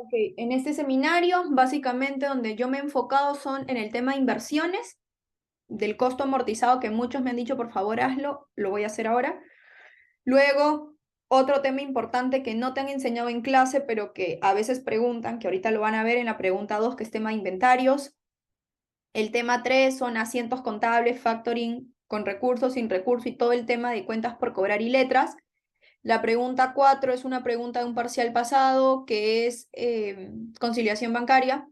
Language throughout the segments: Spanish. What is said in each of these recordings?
Ok, en este seminario, básicamente donde yo me he enfocado son en el tema de inversiones, del costo amortizado que muchos me han dicho, por favor, hazlo, lo voy a hacer ahora. Luego, otro tema importante que no te han enseñado en clase, pero que a veces preguntan, que ahorita lo van a ver en la pregunta 2, que es tema de inventarios. El tema 3 son asientos contables, factoring con recursos, sin recursos y todo el tema de cuentas por cobrar y letras. La pregunta 4 es una pregunta de un parcial pasado, que es conciliación bancaria.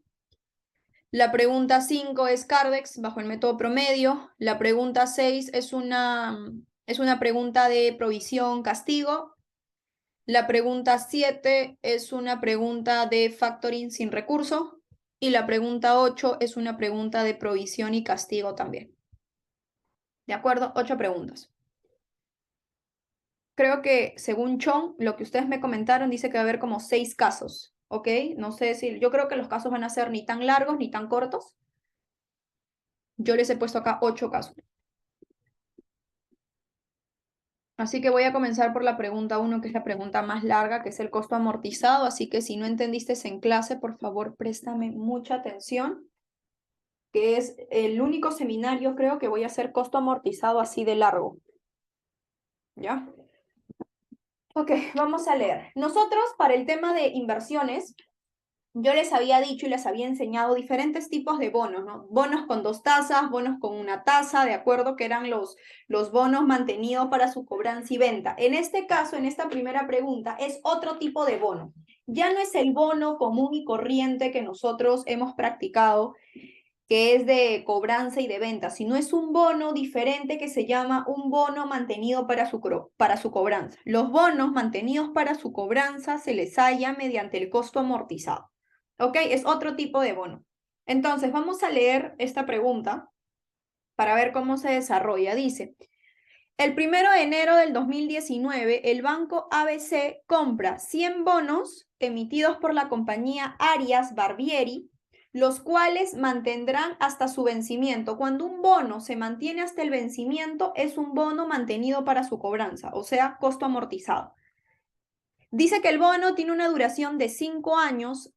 La pregunta 5 es Cardex bajo el método promedio. La pregunta 6 es una pregunta de provisión castigo. La pregunta 7 es una pregunta de factoring sin recurso. Y la pregunta 8 es una pregunta de provisión y castigo también. ¿De acuerdo? 8 preguntas. Creo que según Chong, lo que ustedes me comentaron dice que va a haber como 6 casos. ¿Ok? No sé si... Yo creo que los casos van a ser ni tan largos ni tan cortos. Yo les he puesto acá 8 casos. Así que voy a comenzar por la pregunta 1, que es la pregunta más larga, que es el costo amortizado. Así que si no entendiste en clase, por favor, préstame mucha atención, que es el único seminario, creo, que voy a hacer costo amortizado así de largo. ¿Ya? Ok, vamos a leer. Nosotros, para el tema de inversiones, yo les había dicho y les había enseñado diferentes tipos de bonos, ¿no? Bonos con 2 tasas, bonos con 1 tasa, ¿de acuerdo? Que eran los bonos mantenidos para su cobranza y venta. En este caso, en esta primera pregunta, es otro tipo de bono. Ya no es el bono común y corriente que nosotros hemos practicado, que es de cobranza y de venta, sino es un bono diferente que se llama un bono mantenido para su cobranza. Los bonos mantenidos para su cobranza se les halla mediante el costo amortizado. ¿Ok? Es otro tipo de bono. Entonces, vamos a leer esta pregunta para ver cómo se desarrolla. Dice, el 1 de enero del 2019, el banco ABC compra 100 bonos emitidos por la compañía Arias Barbieri, los cuales mantendrán hasta su vencimiento. Cuando un bono se mantiene hasta el vencimiento, es un bono mantenido para su cobranza, o sea, costo amortizado. Dice que el bono tiene una duración de 5 años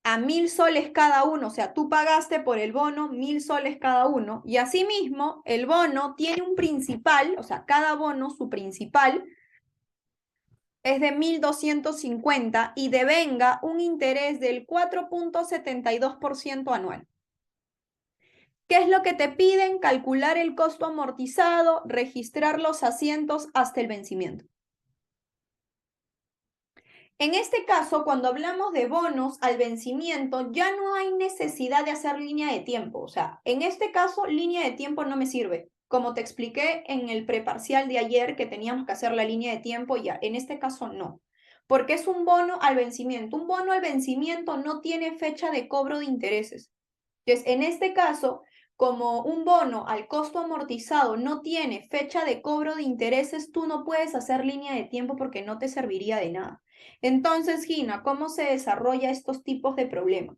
a 1.000 soles cada uno, o sea, tú pagaste por el bono 1.000 soles cada uno, y asimismo el bono tiene un principal, o sea, cada bono, su principal, es de 1.250 y devenga un interés del 4,72% anual. ¿Qué es lo que te piden? Calcular el costo amortizado, registrar los asientos hasta el vencimiento. En este caso, cuando hablamos de bonos al vencimiento, ya no hay necesidad de hacer línea de tiempo. O sea, en este caso, línea de tiempo no me sirve. Como te expliqué en el preparcial de ayer que teníamos que hacer la línea de tiempo, ya, en este caso no. Porque es un bono al vencimiento. Un bono al vencimiento no tiene fecha de cobro de intereses. Entonces, en este caso, como un bono al costo amortizado no tiene fecha de cobro de intereses, tú no puedes hacer línea de tiempo porque no te serviría de nada. Entonces, Gina, ¿cómo se desarrolla estos tipos de problemas?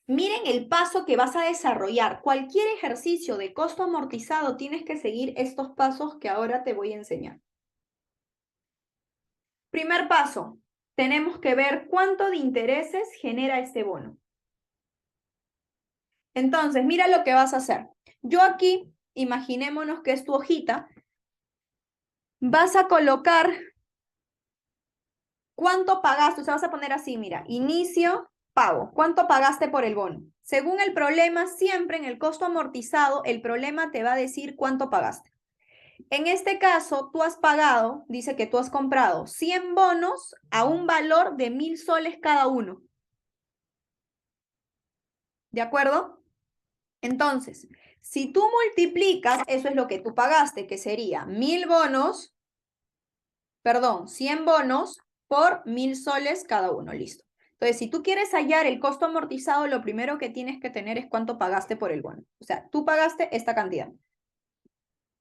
Miren el paso que vas a desarrollar. Cualquier ejercicio de costo amortizado tienes que seguir estos pasos que ahora te voy a enseñar. Primer paso, tenemos que ver cuánto de intereses genera este bono. Entonces, mira lo que vas a hacer. Yo aquí, imaginémonos que es tu hojita, vas a colocar cuánto pagaste, o sea, vas a poner así, mira, inicio, pago. ¿Cuánto pagaste por el bono? Según el problema, siempre en el costo amortizado, el problema te va a decir cuánto pagaste. En este caso, tú has pagado, dice que tú has comprado 100 bonos a un valor de 1.000 soles cada uno. ¿De acuerdo? Entonces, si tú multiplicas, eso es lo que tú pagaste, que sería 1.000 bonos, perdón, 100 bonos por 1.000 soles cada uno, listo. Entonces, si tú quieres hallar el costo amortizado, lo primero que tienes que tener es cuánto pagaste por el bono. O sea, tú pagaste esta cantidad.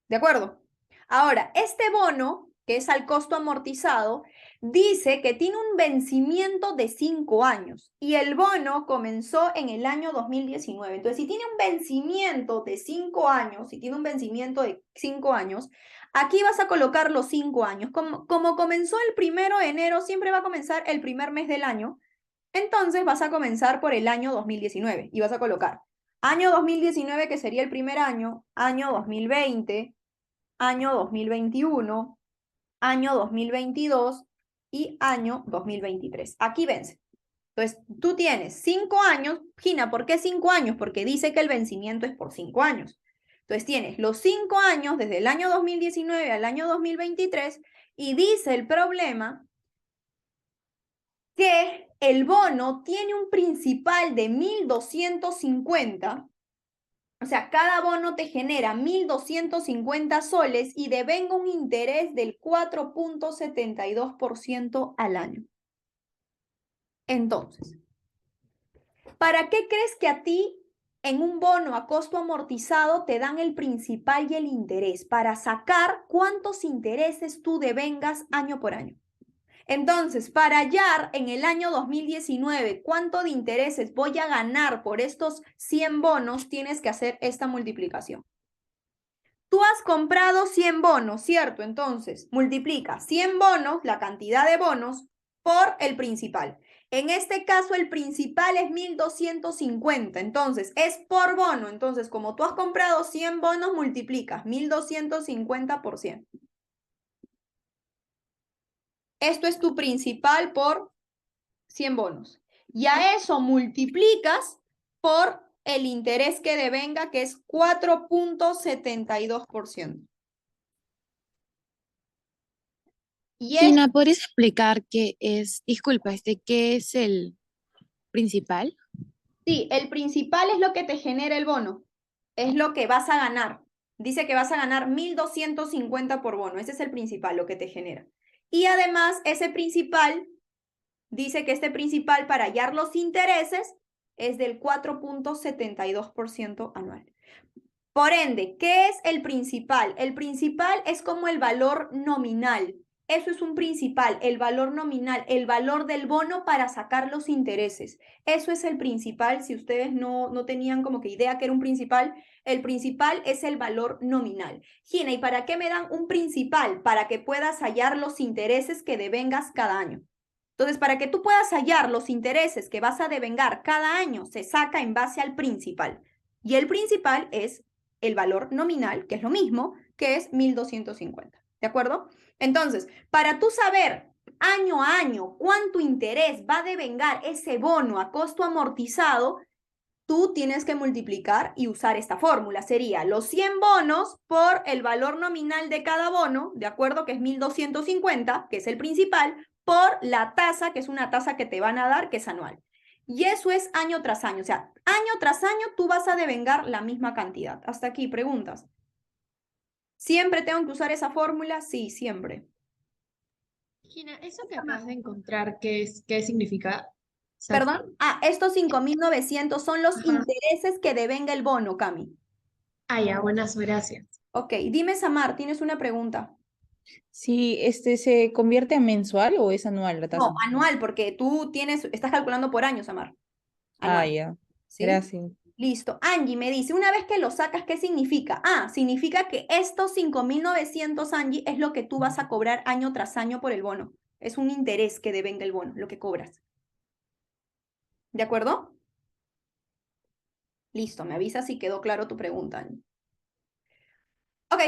¿De acuerdo? Ahora, este bono, que es al costo amortizado, dice que tiene un vencimiento de 5 años y el bono comenzó en el año 2019. Entonces, si tiene un vencimiento de 5 años, aquí vas a colocar los 5 años. Como comenzó el 1 de enero, siempre va a comenzar el primer mes del año. Entonces vas a comenzar por el año 2019 y vas a colocar año 2019, que sería el primer año 2020, año 2021, año 2022 y año 2023. Aquí vence. Entonces, tú tienes 5 años. Gina, ¿por qué 5 años? Porque dice que el vencimiento es por 5 años. Entonces, tienes los 5 años desde el año 2019 al año 2023 y dice el problema que el bono tiene un principal de 1.250. O sea, cada bono te genera 1.250 soles y devenga un interés del 4.72% al año. Entonces, ¿para qué crees que a ti en un bono a costo amortizado te dan el principal y el interés? Para sacar cuántos intereses tú devengas año por año. Entonces, para hallar en el año 2019 cuánto de intereses voy a ganar por estos 100 bonos, tienes que hacer esta multiplicación. Tú has comprado 100 bonos, ¿cierto? Entonces, multiplica 100 bonos, la cantidad de bonos, por el principal. En este caso, el principal es 1.250, entonces es por bono. Entonces, como tú has comprado 100 bonos, multiplicas 1.250 por 100. Esto es tu principal por 100 bonos. Y a eso multiplicas por el interés que devenga, que es 4.72%. Y es, Gina, ¿podrías explicar qué es, disculpa, qué es el principal? sí, el principal es lo que te genera el bono, es lo que vas a ganar. Dice que vas a ganar 1.250 por bono, ese es el principal, lo que te genera. Y además, ese principal, dice que este principal para hallar los intereses es del 4.72% anual. Por ende, ¿qué es el principal? El principal es como el valor nominal. Eso es un principal, el valor nominal, el valor del bono para sacar los intereses. Eso es el principal. Si ustedes no tenían como que idea que era un principal, el principal es el valor nominal. Gina, ¿y para qué me dan un principal? Para que puedas hallar los intereses que devengas cada año. Entonces, para que tú puedas hallar los intereses que vas a devengar cada año, se saca en base al principal. Y el principal es el valor nominal, que es lo mismo, que es 1.250. ¿De acuerdo? Entonces, para tú saber año a año cuánto interés va a devengar ese bono a costo amortizado, tú tienes que multiplicar y usar esta fórmula. Sería los 100 bonos por el valor nominal de cada bono, ¿de acuerdo? Que es 1.250, que es el principal, por la tasa, que es una tasa que te van a dar, que es anual. Y eso es año tras año. O sea, año tras año tú vas a devengar la misma cantidad. Hasta aquí, preguntas. ¿Siempre tengo que usar esa fórmula? Sí, siempre. Gina, eso que acabas de encontrar, ¿qué significa? O sea, ¿Perdón? Ah, estos 5.900 son los ajá. intereses que devenga el bono, Cami. Ah, ya, buenas, gracias. Ok, dime, Samar, ¿tienes una pregunta? Sí, ¿se convierte en mensual o es anual la No, tasa? anual, porque tú estás calculando por años, Samar. Ah, Anual, ya. ¿sí? Gracias. Listo. Angie me dice, una vez que lo sacas, ¿qué significa? Ah, significa que estos 5.900, Angie, es lo que tú vas a cobrar año tras año por el bono. Es un interés que devenga el bono, lo que cobras. ¿De acuerdo? Listo, me avisas si quedó claro tu pregunta, Angie. Ok,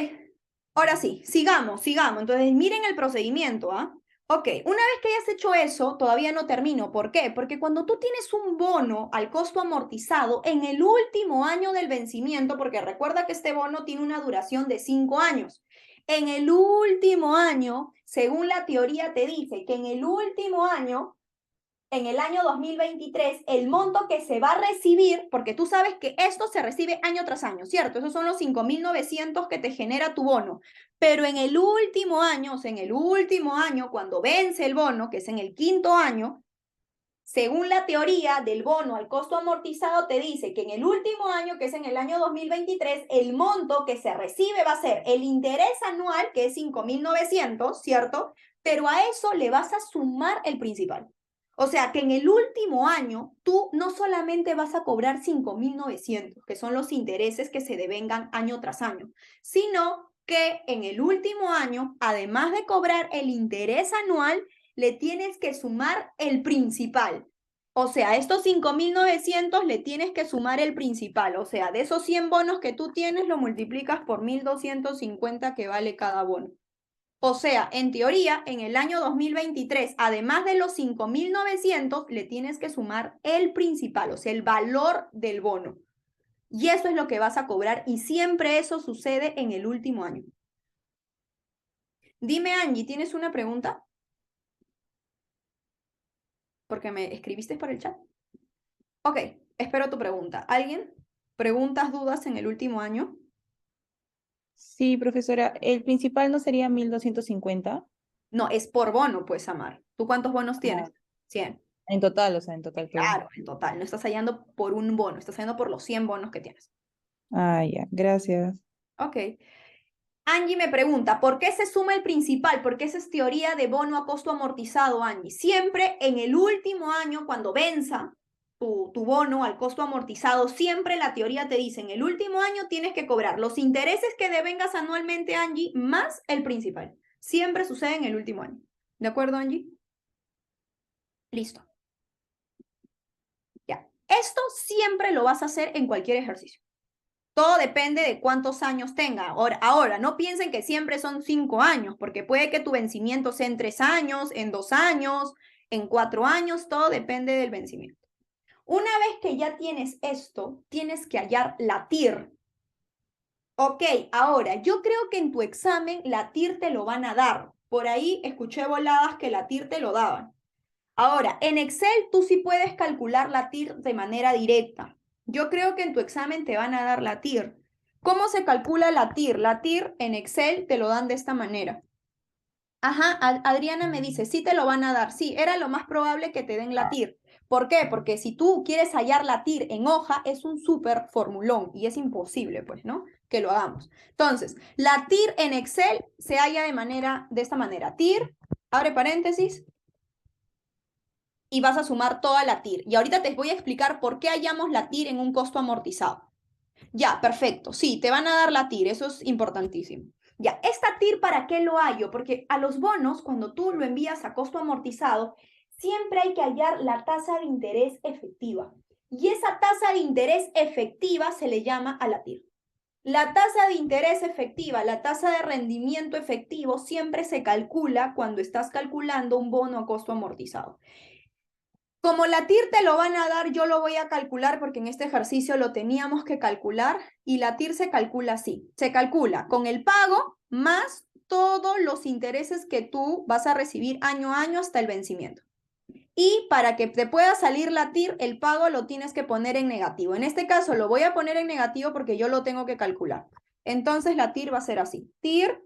ahora sí, sigamos. Entonces, miren el procedimiento, ¿ah? Ok, una vez que hayas hecho eso, todavía no termino. ¿Por qué? Porque cuando tú tienes un bono al costo amortizado en el último año del vencimiento, porque recuerda que este bono tiene una duración de 5 años. En el último año, según la teoría te dice que en el último año, en el año 2023, el monto que se va a recibir, porque tú sabes que esto se recibe año tras año, ¿cierto? Esos son los 5.900 que te genera tu bono. Pero en el último año, o sea, en el último año, cuando vence el bono, que es en el quinto año, según la teoría del bono al costo amortizado, te dice que en el último año, que es en el año 2023, el monto que se recibe va a ser el interés anual, que es 5.900, ¿cierto? Pero a eso le vas a sumar el principal. O sea que en el último año tú no solamente vas a cobrar 5.900, que son los intereses que se devengan año tras año, sino que en el último año, además de cobrar el interés anual, le tienes que sumar el principal. O sea, a estos 5.900 le tienes que sumar el principal. O sea, de esos 100 bonos que tú tienes, lo multiplicas por 1.250 que vale cada bono. O sea, en teoría, en el año 2023, además de los 5.900, le tienes que sumar el principal, o sea, el valor del bono. Y eso es lo que vas a cobrar y siempre eso sucede en el último año. Dime, Angie, ¿tienes una pregunta? Porque me escribiste por el chat. Ok, espero tu pregunta. ¿Alguien? ¿Preguntas, dudas en el último año? Sí, profesora, ¿el principal no sería 1250? No, es por bono, pues, Amar. ¿Tú cuántos bonos tienes? Ah, 100. en total, o sea, en total, perdón. Claro, en total. No estás hallando por un bono, estás hallando por los 100 bonos que tienes. Ah, ya, gracias. Ok. Angie me pregunta, ¿por qué se suma el principal? Porque esa es teoría de bono a costo amortizado, Angie. Siempre en el último año, cuando venza tu bono al costo amortizado, siempre la teoría te dice, en el último año tienes que cobrar los intereses que devengas anualmente, Angie, más el principal. Siempre sucede en el último año. ¿De acuerdo, Angie? Listo. Ya. Esto siempre lo vas a hacer en cualquier ejercicio. Todo depende de cuántos años tenga. Ahora, no piensen que siempre son 5 años, porque puede que tu vencimiento sea en 3 años, en 2 años, en 4 años, todo depende del vencimiento. Una vez que ya tienes esto, tienes que hallar la TIR. Ok, ahora, yo creo que en tu examen la TIR te lo van a dar. Por ahí escuché voladas que la TIR te lo daban. Ahora, en Excel tú sí puedes calcular la TIR de manera directa. Yo creo que en tu examen te van a dar la TIR. ¿Cómo se calcula la TIR? La TIR en Excel te lo dan de esta manera. Ajá, Adriana me dice, sí te lo van a dar. Sí, era lo más probable que te den la TIR. ¿Por qué? Porque si tú quieres hallar la TIR en hoja, es un súper formulón y es imposible, pues, ¿no? Que lo hagamos. Entonces, la TIR en Excel se halla de esta manera. TIR, abre paréntesis, y vas a sumar toda la TIR. Y ahorita te voy a explicar por qué hallamos la TIR en un costo amortizado. Ya, perfecto. Sí, te van a dar la TIR, eso es importantísimo. Ya, ¿esta TIR para qué lo hallo? Porque a los bonos, cuando tú lo envías a costo amortizado, siempre hay que hallar la tasa de interés efectiva. Y esa tasa de interés efectiva se le llama a la TIR. La tasa de interés efectiva, la tasa de rendimiento efectivo, siempre se calcula cuando estás calculando un bono a costo amortizado. Como la TIR te lo van a dar, yo lo voy a calcular porque en este ejercicio lo teníamos que calcular y la TIR se calcula así. Se calcula con el pago más todos los intereses que tú vas a recibir año a año hasta el vencimiento. Y para que te pueda salir la TIR, el pago lo tienes que poner en negativo. En este caso lo voy a poner en negativo porque yo lo tengo que calcular. Entonces la TIR va a ser así. TIR,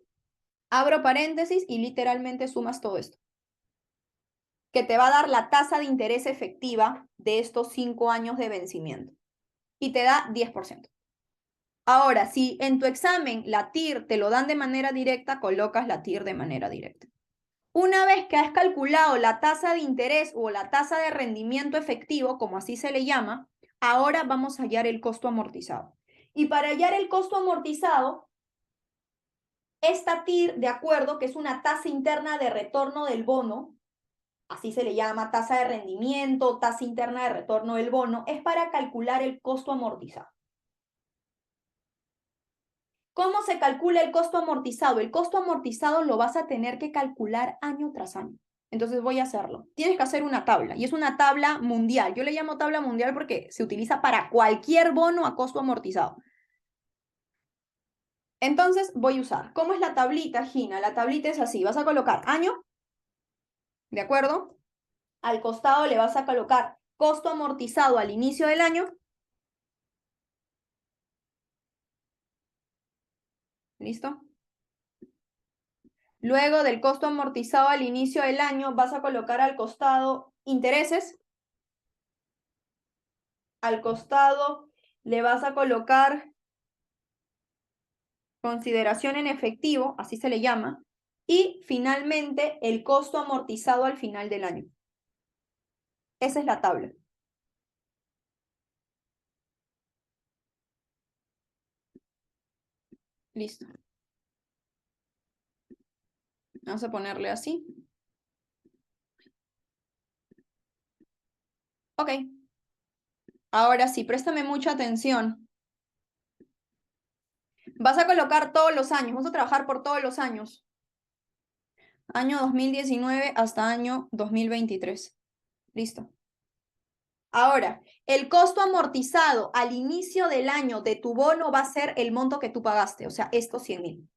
abro paréntesis y literalmente sumas todo esto, que te va a dar la tasa de interés efectiva de estos 5 años de vencimiento. Y te da 10%. Ahora, si en tu examen la TIR te lo dan de manera directa, colocas la TIR de manera directa. Una vez que has calculado la tasa de interés o la tasa de rendimiento efectivo, como así se le llama, ahora vamos a hallar el costo amortizado. Y para hallar el costo amortizado, esta TIR, de acuerdo, que es una tasa interna de retorno del bono, así se le llama tasa de rendimiento, tasa interna de retorno del bono, es para calcular el costo amortizado. ¿Cómo se calcula el costo amortizado? El costo amortizado lo vas a tener que calcular año tras año. Entonces voy a hacerlo. Tienes que hacer una tabla y es una tabla mundial. Yo le llamo tabla mundial porque se utiliza para cualquier bono a costo amortizado. Entonces voy a usar. ¿Cómo es la tablita, Gina? La tablita es así. Vas a colocar año, ¿de acuerdo? Al costado le vas a colocar costo amortizado al inicio del año. ¿Listo? Luego del costo amortizado al inicio del año, vas a colocar al costado intereses. Al costado le vas a colocar consideración en efectivo, así se le llama. Y finalmente el costo amortizado al final del año. Esa es la tabla. Listo. Vamos a ponerle así. Ok. Ahora sí, préstame mucha atención. Vas a colocar todos los años, vamos a trabajar por todos los años. Año 2019 hasta año 2023. Listo. Ahora, el costo amortizado al inicio del año de tu bono va a ser el monto que tú pagaste, o sea, estos 100.000.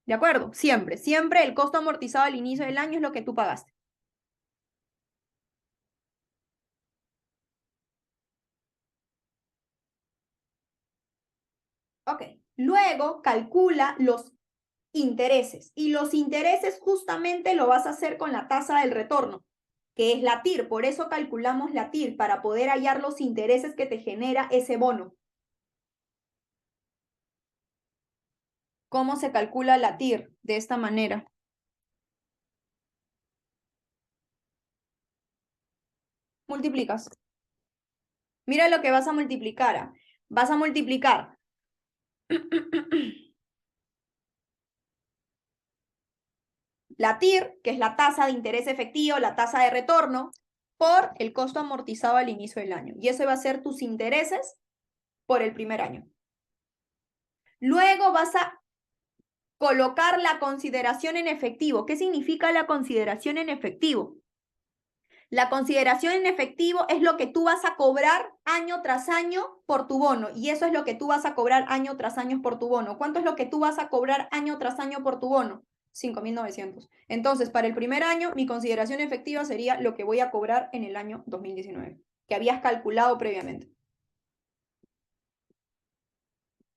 ¿De acuerdo? Siempre, siempre el costo amortizado al inicio del año es lo que tú pagaste. Ok. Luego calcula los intereses. Y los intereses justamente lo vas a hacer con la tasa del retorno, que es la TIR. Por eso calculamos la TIR, para poder hallar los intereses que te genera ese bono. ¿Cómo se calcula la TIR? De esta manera. Multiplicas. Mira lo que vas a multiplicar. Vas a multiplicar la TIR, que es la tasa de interés efectivo, la tasa de retorno, por el costo amortizado al inicio del año. Y eso va a ser tus intereses por el primer año. Luego vas a colocar la consideración en efectivo. ¿Qué significa la consideración en efectivo? La consideración en efectivo es lo que tú vas a cobrar año tras año por tu bono. Y eso es lo que tú vas a cobrar año tras año por tu bono. ¿Cuánto es lo que tú vas a cobrar año tras año por tu bono? 5.900. Entonces, para el primer año, mi consideración efectiva sería lo que voy a cobrar en el año 2019, que habías calculado previamente.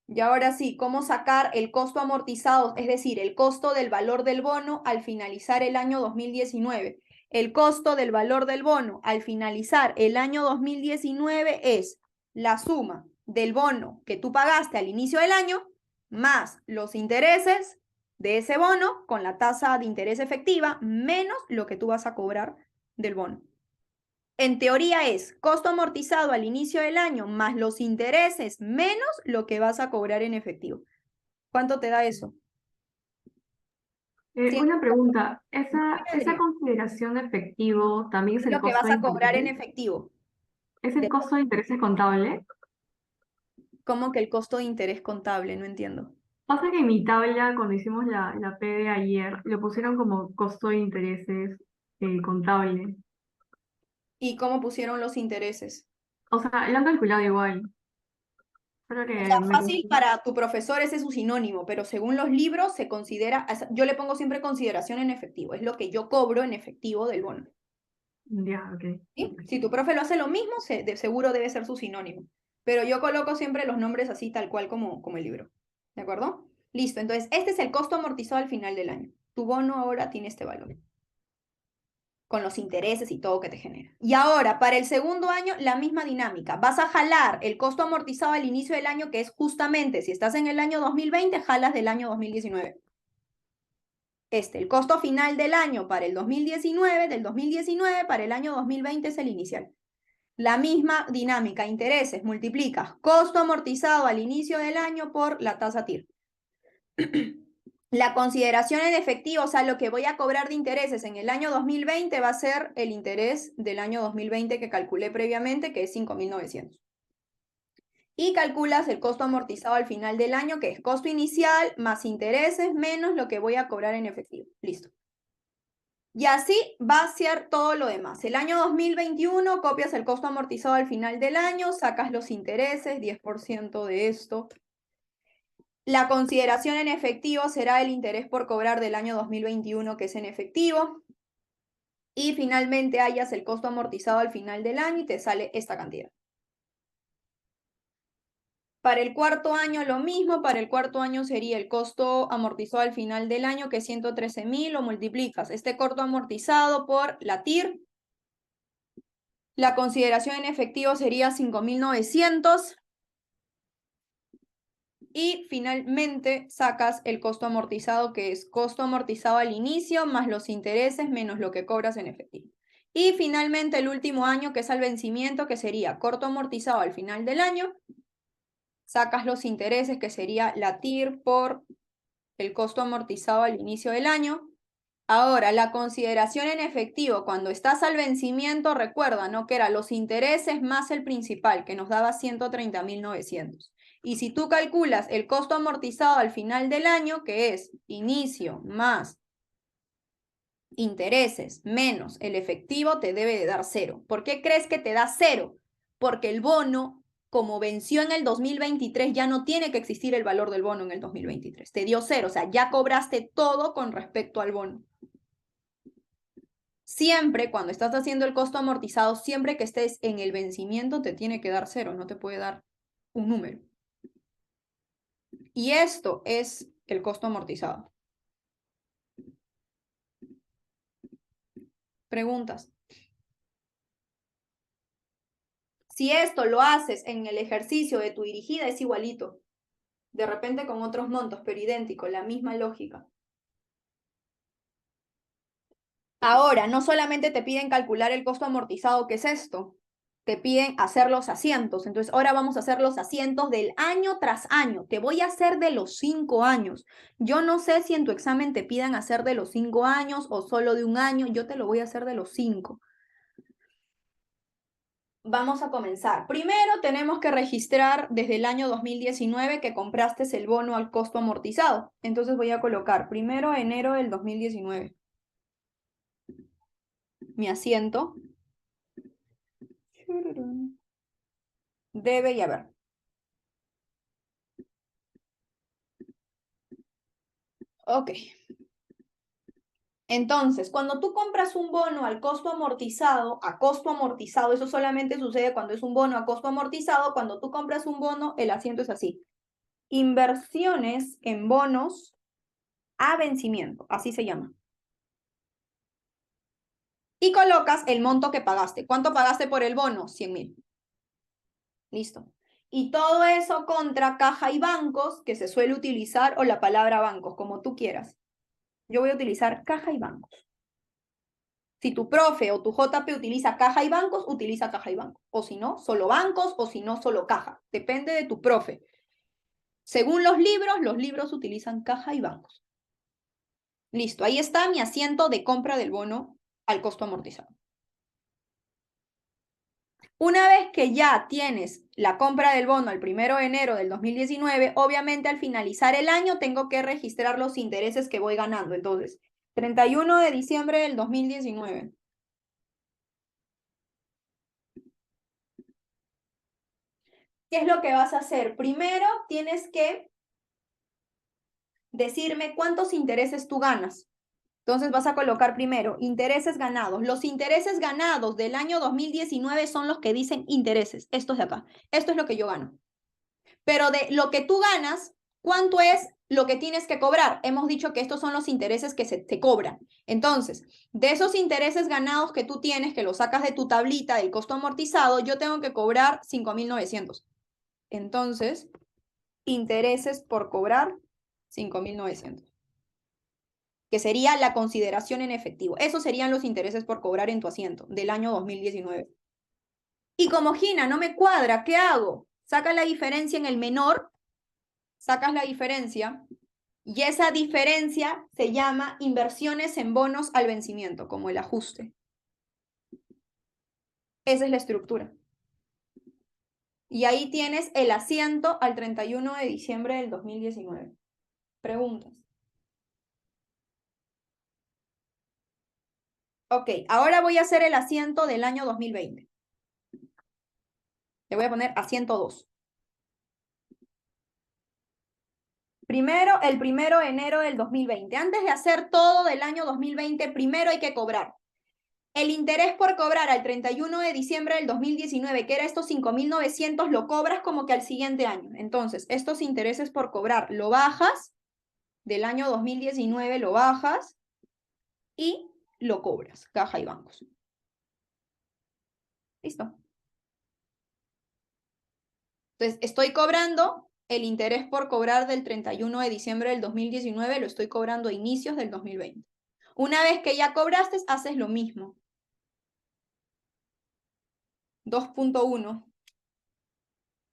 Y ahora sí, ¿cómo sacar el costo amortizado? Es decir, el costo del valor del bono al finalizar el año 2019. El costo del valor del bono al finalizar el año 2019 es la suma del bono que tú pagaste al inicio del año más los intereses de ese bono con la tasa de interés efectiva menos lo que tú vas a cobrar del bono. En teoría es costo amortizado al inicio del año más los intereses menos lo que vas a cobrar en efectivo. ¿Cuánto te da eso? Sí, Una pregunta, ¿esa sería consideración de efectivo también es el lo que costo vas de a cobrar en intereses? efectivo. ¿Es el costo de intereses contable? ¿Cómo que el costo de interés contable? No entiendo. Pasa que en mi tabla, cuando hicimos la P de ayer, lo pusieron como costo de intereses contable. ¿Y cómo pusieron los intereses? O sea, lo han calculado igual. Solo O que sea, me fácil confundí. para tu profesor ese es su sinónimo, pero según los libros se considera, yo le pongo siempre consideración en efectivo, es lo que yo cobro en efectivo del bono. Ya, ok. ¿Sí? Si tu profe lo hace lo mismo, de seguro debe ser su sinónimo. Pero yo coloco siempre los nombres así tal cual como el libro. ¿De acuerdo? Listo, entonces este es el costo amortizado al final del año. Tu bono ahora tiene este valor, con los intereses y todo que te genera. Y ahora, para el segundo año, la misma dinámica. Vas a jalar el costo amortizado al inicio del año, que es justamente, si estás en el año 2020, jalas del año 2019. El costo final del año para el 2019, del 2019 para el año 2020 es el inicial. La misma dinámica, intereses, multiplicas costo amortizado al inicio del año por la tasa TIR. La consideración en efectivo, o sea, lo que voy a cobrar de intereses en el año 2020 va a ser el interés del año 2020 que calculé previamente, que es 5.900. Y calculas el costo amortizado al final del año, que es costo inicial más intereses menos lo que voy a cobrar en efectivo. Listo. Y así va a ser todo lo demás. El año 2021 copias el costo amortizado al final del año, sacas los intereses, 10% de esto. La consideración en efectivo será el interés por cobrar del año 2021, que es en efectivo. Y finalmente hallas el costo amortizado al final del año y te sale esta cantidad. Para el cuarto año lo mismo, para el cuarto año sería el costo amortizado al final del año, que es 113.000, lo multiplicas. Este costo amortizado por la TIR. La consideración en efectivo sería 5.900. Y finalmente sacas el costo amortizado, que es costo amortizado al inicio más los intereses menos lo que cobras en efectivo. Y finalmente el último año, que es al vencimiento, que sería costo amortizado al final del año. Sacas los intereses, que sería la TIR por el costo amortizado al inicio del año. Ahora, la consideración en efectivo, cuando estás al vencimiento, recuerda, ¿no? Que era los intereses más el principal, que nos daba 130.900. Y si tú calculas el costo amortizado al final del año, que es inicio más intereses menos el efectivo, te debe de dar 0. ¿Por qué crees que te da 0? Porque el bono, como venció en el 2023, ya no tiene que existir el valor del bono en el 2023. Te dio 0, o sea, ya cobraste todo con respecto al bono. Siempre, cuando estás haciendo el costo amortizado, siempre que estés en el vencimiento, te tiene que dar 0, no te puede dar un número. Y esto es el costo amortizado. Preguntas. Si esto lo haces en el ejercicio de tu dirigida, es igualito. De repente con otros montos, pero idéntico, la misma lógica. Ahora, no solamente te piden calcular el costo amortizado, ¿qué es esto? Te piden hacer los asientos. Entonces, ahora vamos a hacer los asientos del año tras año. Te voy a hacer de los 5 años. Yo no sé si en tu examen te pidan hacer de los 5 años o solo de un año. Yo te lo voy a hacer de los 5. Vamos a comenzar. Primero tenemos que registrar desde el año 2019 que compraste el bono al costo amortizado. Entonces voy a colocar 1 de enero del 2019. Mi asiento. Debe y haber. Ok. Entonces, cuando tú compras un bono al costo amortizado, eso solamente sucede cuando es un bono a costo amortizado. Cuando tú compras un bono, el asiento es así. Inversiones en bonos a vencimiento, así se llama. Y colocas el monto que pagaste. ¿Cuánto pagaste por el bono? 100.000. Listo. Y todo eso contra caja y bancos, que se suele utilizar, o la palabra bancos, como tú quieras. Yo voy a utilizar caja y bancos. Si tu profe o tu JP utiliza caja y bancos, utiliza caja y bancos. O si no, solo bancos, o si no, solo caja. Depende de tu profe. Según los libros utilizan caja y bancos. Listo, ahí está mi asiento de compra del bono al costo amortizado. Una vez que ya tienes la compra del bono al 1 de enero del 2019, obviamente al finalizar el año tengo que registrar los intereses que voy ganando. Entonces, 31 de diciembre del 2019. ¿Qué es lo que vas a hacer? Primero tienes que decirme cuántos intereses tú ganas. Entonces vas a colocar primero intereses ganados. Los intereses ganados del año 2019 son los que dicen intereses. Estos de acá. Esto es lo que yo gano. Pero de lo que tú ganas, ¿cuánto es lo que tienes que cobrar? Hemos dicho que estos son los intereses que se cobran. Entonces, de esos intereses ganados que tú tienes, que los sacas de tu tablita del costo amortizado, yo tengo que cobrar 5.900. Entonces, intereses por cobrar 5.900. Que sería la consideración en efectivo. Esos serían los intereses por cobrar en tu asiento del año 2019. Y como Gina, no me cuadra, ¿qué hago? Saca la diferencia en el menor, sacas la diferencia, y esa diferencia se llama inversiones en bonos al vencimiento, como el ajuste. Esa es la estructura. Y ahí tienes el asiento al 31 de diciembre del 2019. Preguntas. Ok, ahora voy a hacer el asiento del año 2020. Le voy a poner asiento 2. Primero, el 1 de enero del 2020. Antes de hacer todo del año 2020, primero hay que cobrar. El interés por cobrar al 31 de diciembre del 2019, que era estos 5.900, lo cobras como que al siguiente año. Entonces, estos intereses por cobrar lo bajas, del año 2019 lo bajas y lo cobras, caja y bancos. Listo. Entonces, estoy cobrando el interés por cobrar del 31 de diciembre del 2019, lo estoy cobrando a inicios del 2020. Una vez que ya cobraste, haces lo mismo. 2.1.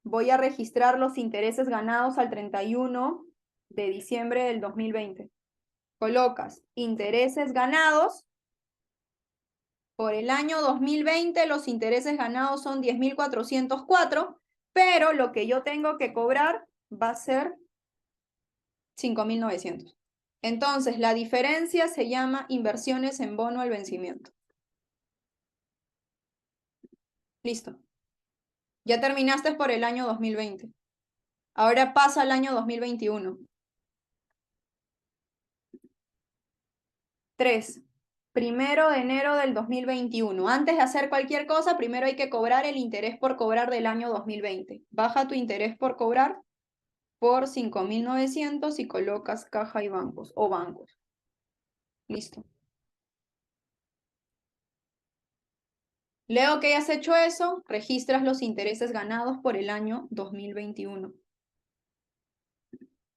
Voy a registrar los intereses ganados al 31 de diciembre del 2020. colocas intereses ganados. Por el año 2020 los intereses ganados son 10.404, pero lo que yo tengo que cobrar va a ser 5.900. Entonces, la diferencia se llama inversiones en bono al vencimiento. Listo. Ya terminaste por el año 2020. Ahora pasa al año 2021. 3. 1 de enero del 2021. Antes de hacer cualquier cosa, primero hay que cobrar el interés por cobrar del año 2020. Baja tu interés por cobrar por 5.900 y colocas caja y bancos o bancos. Listo. Luego que hayas hecho eso, registras los intereses ganados por el año 2021.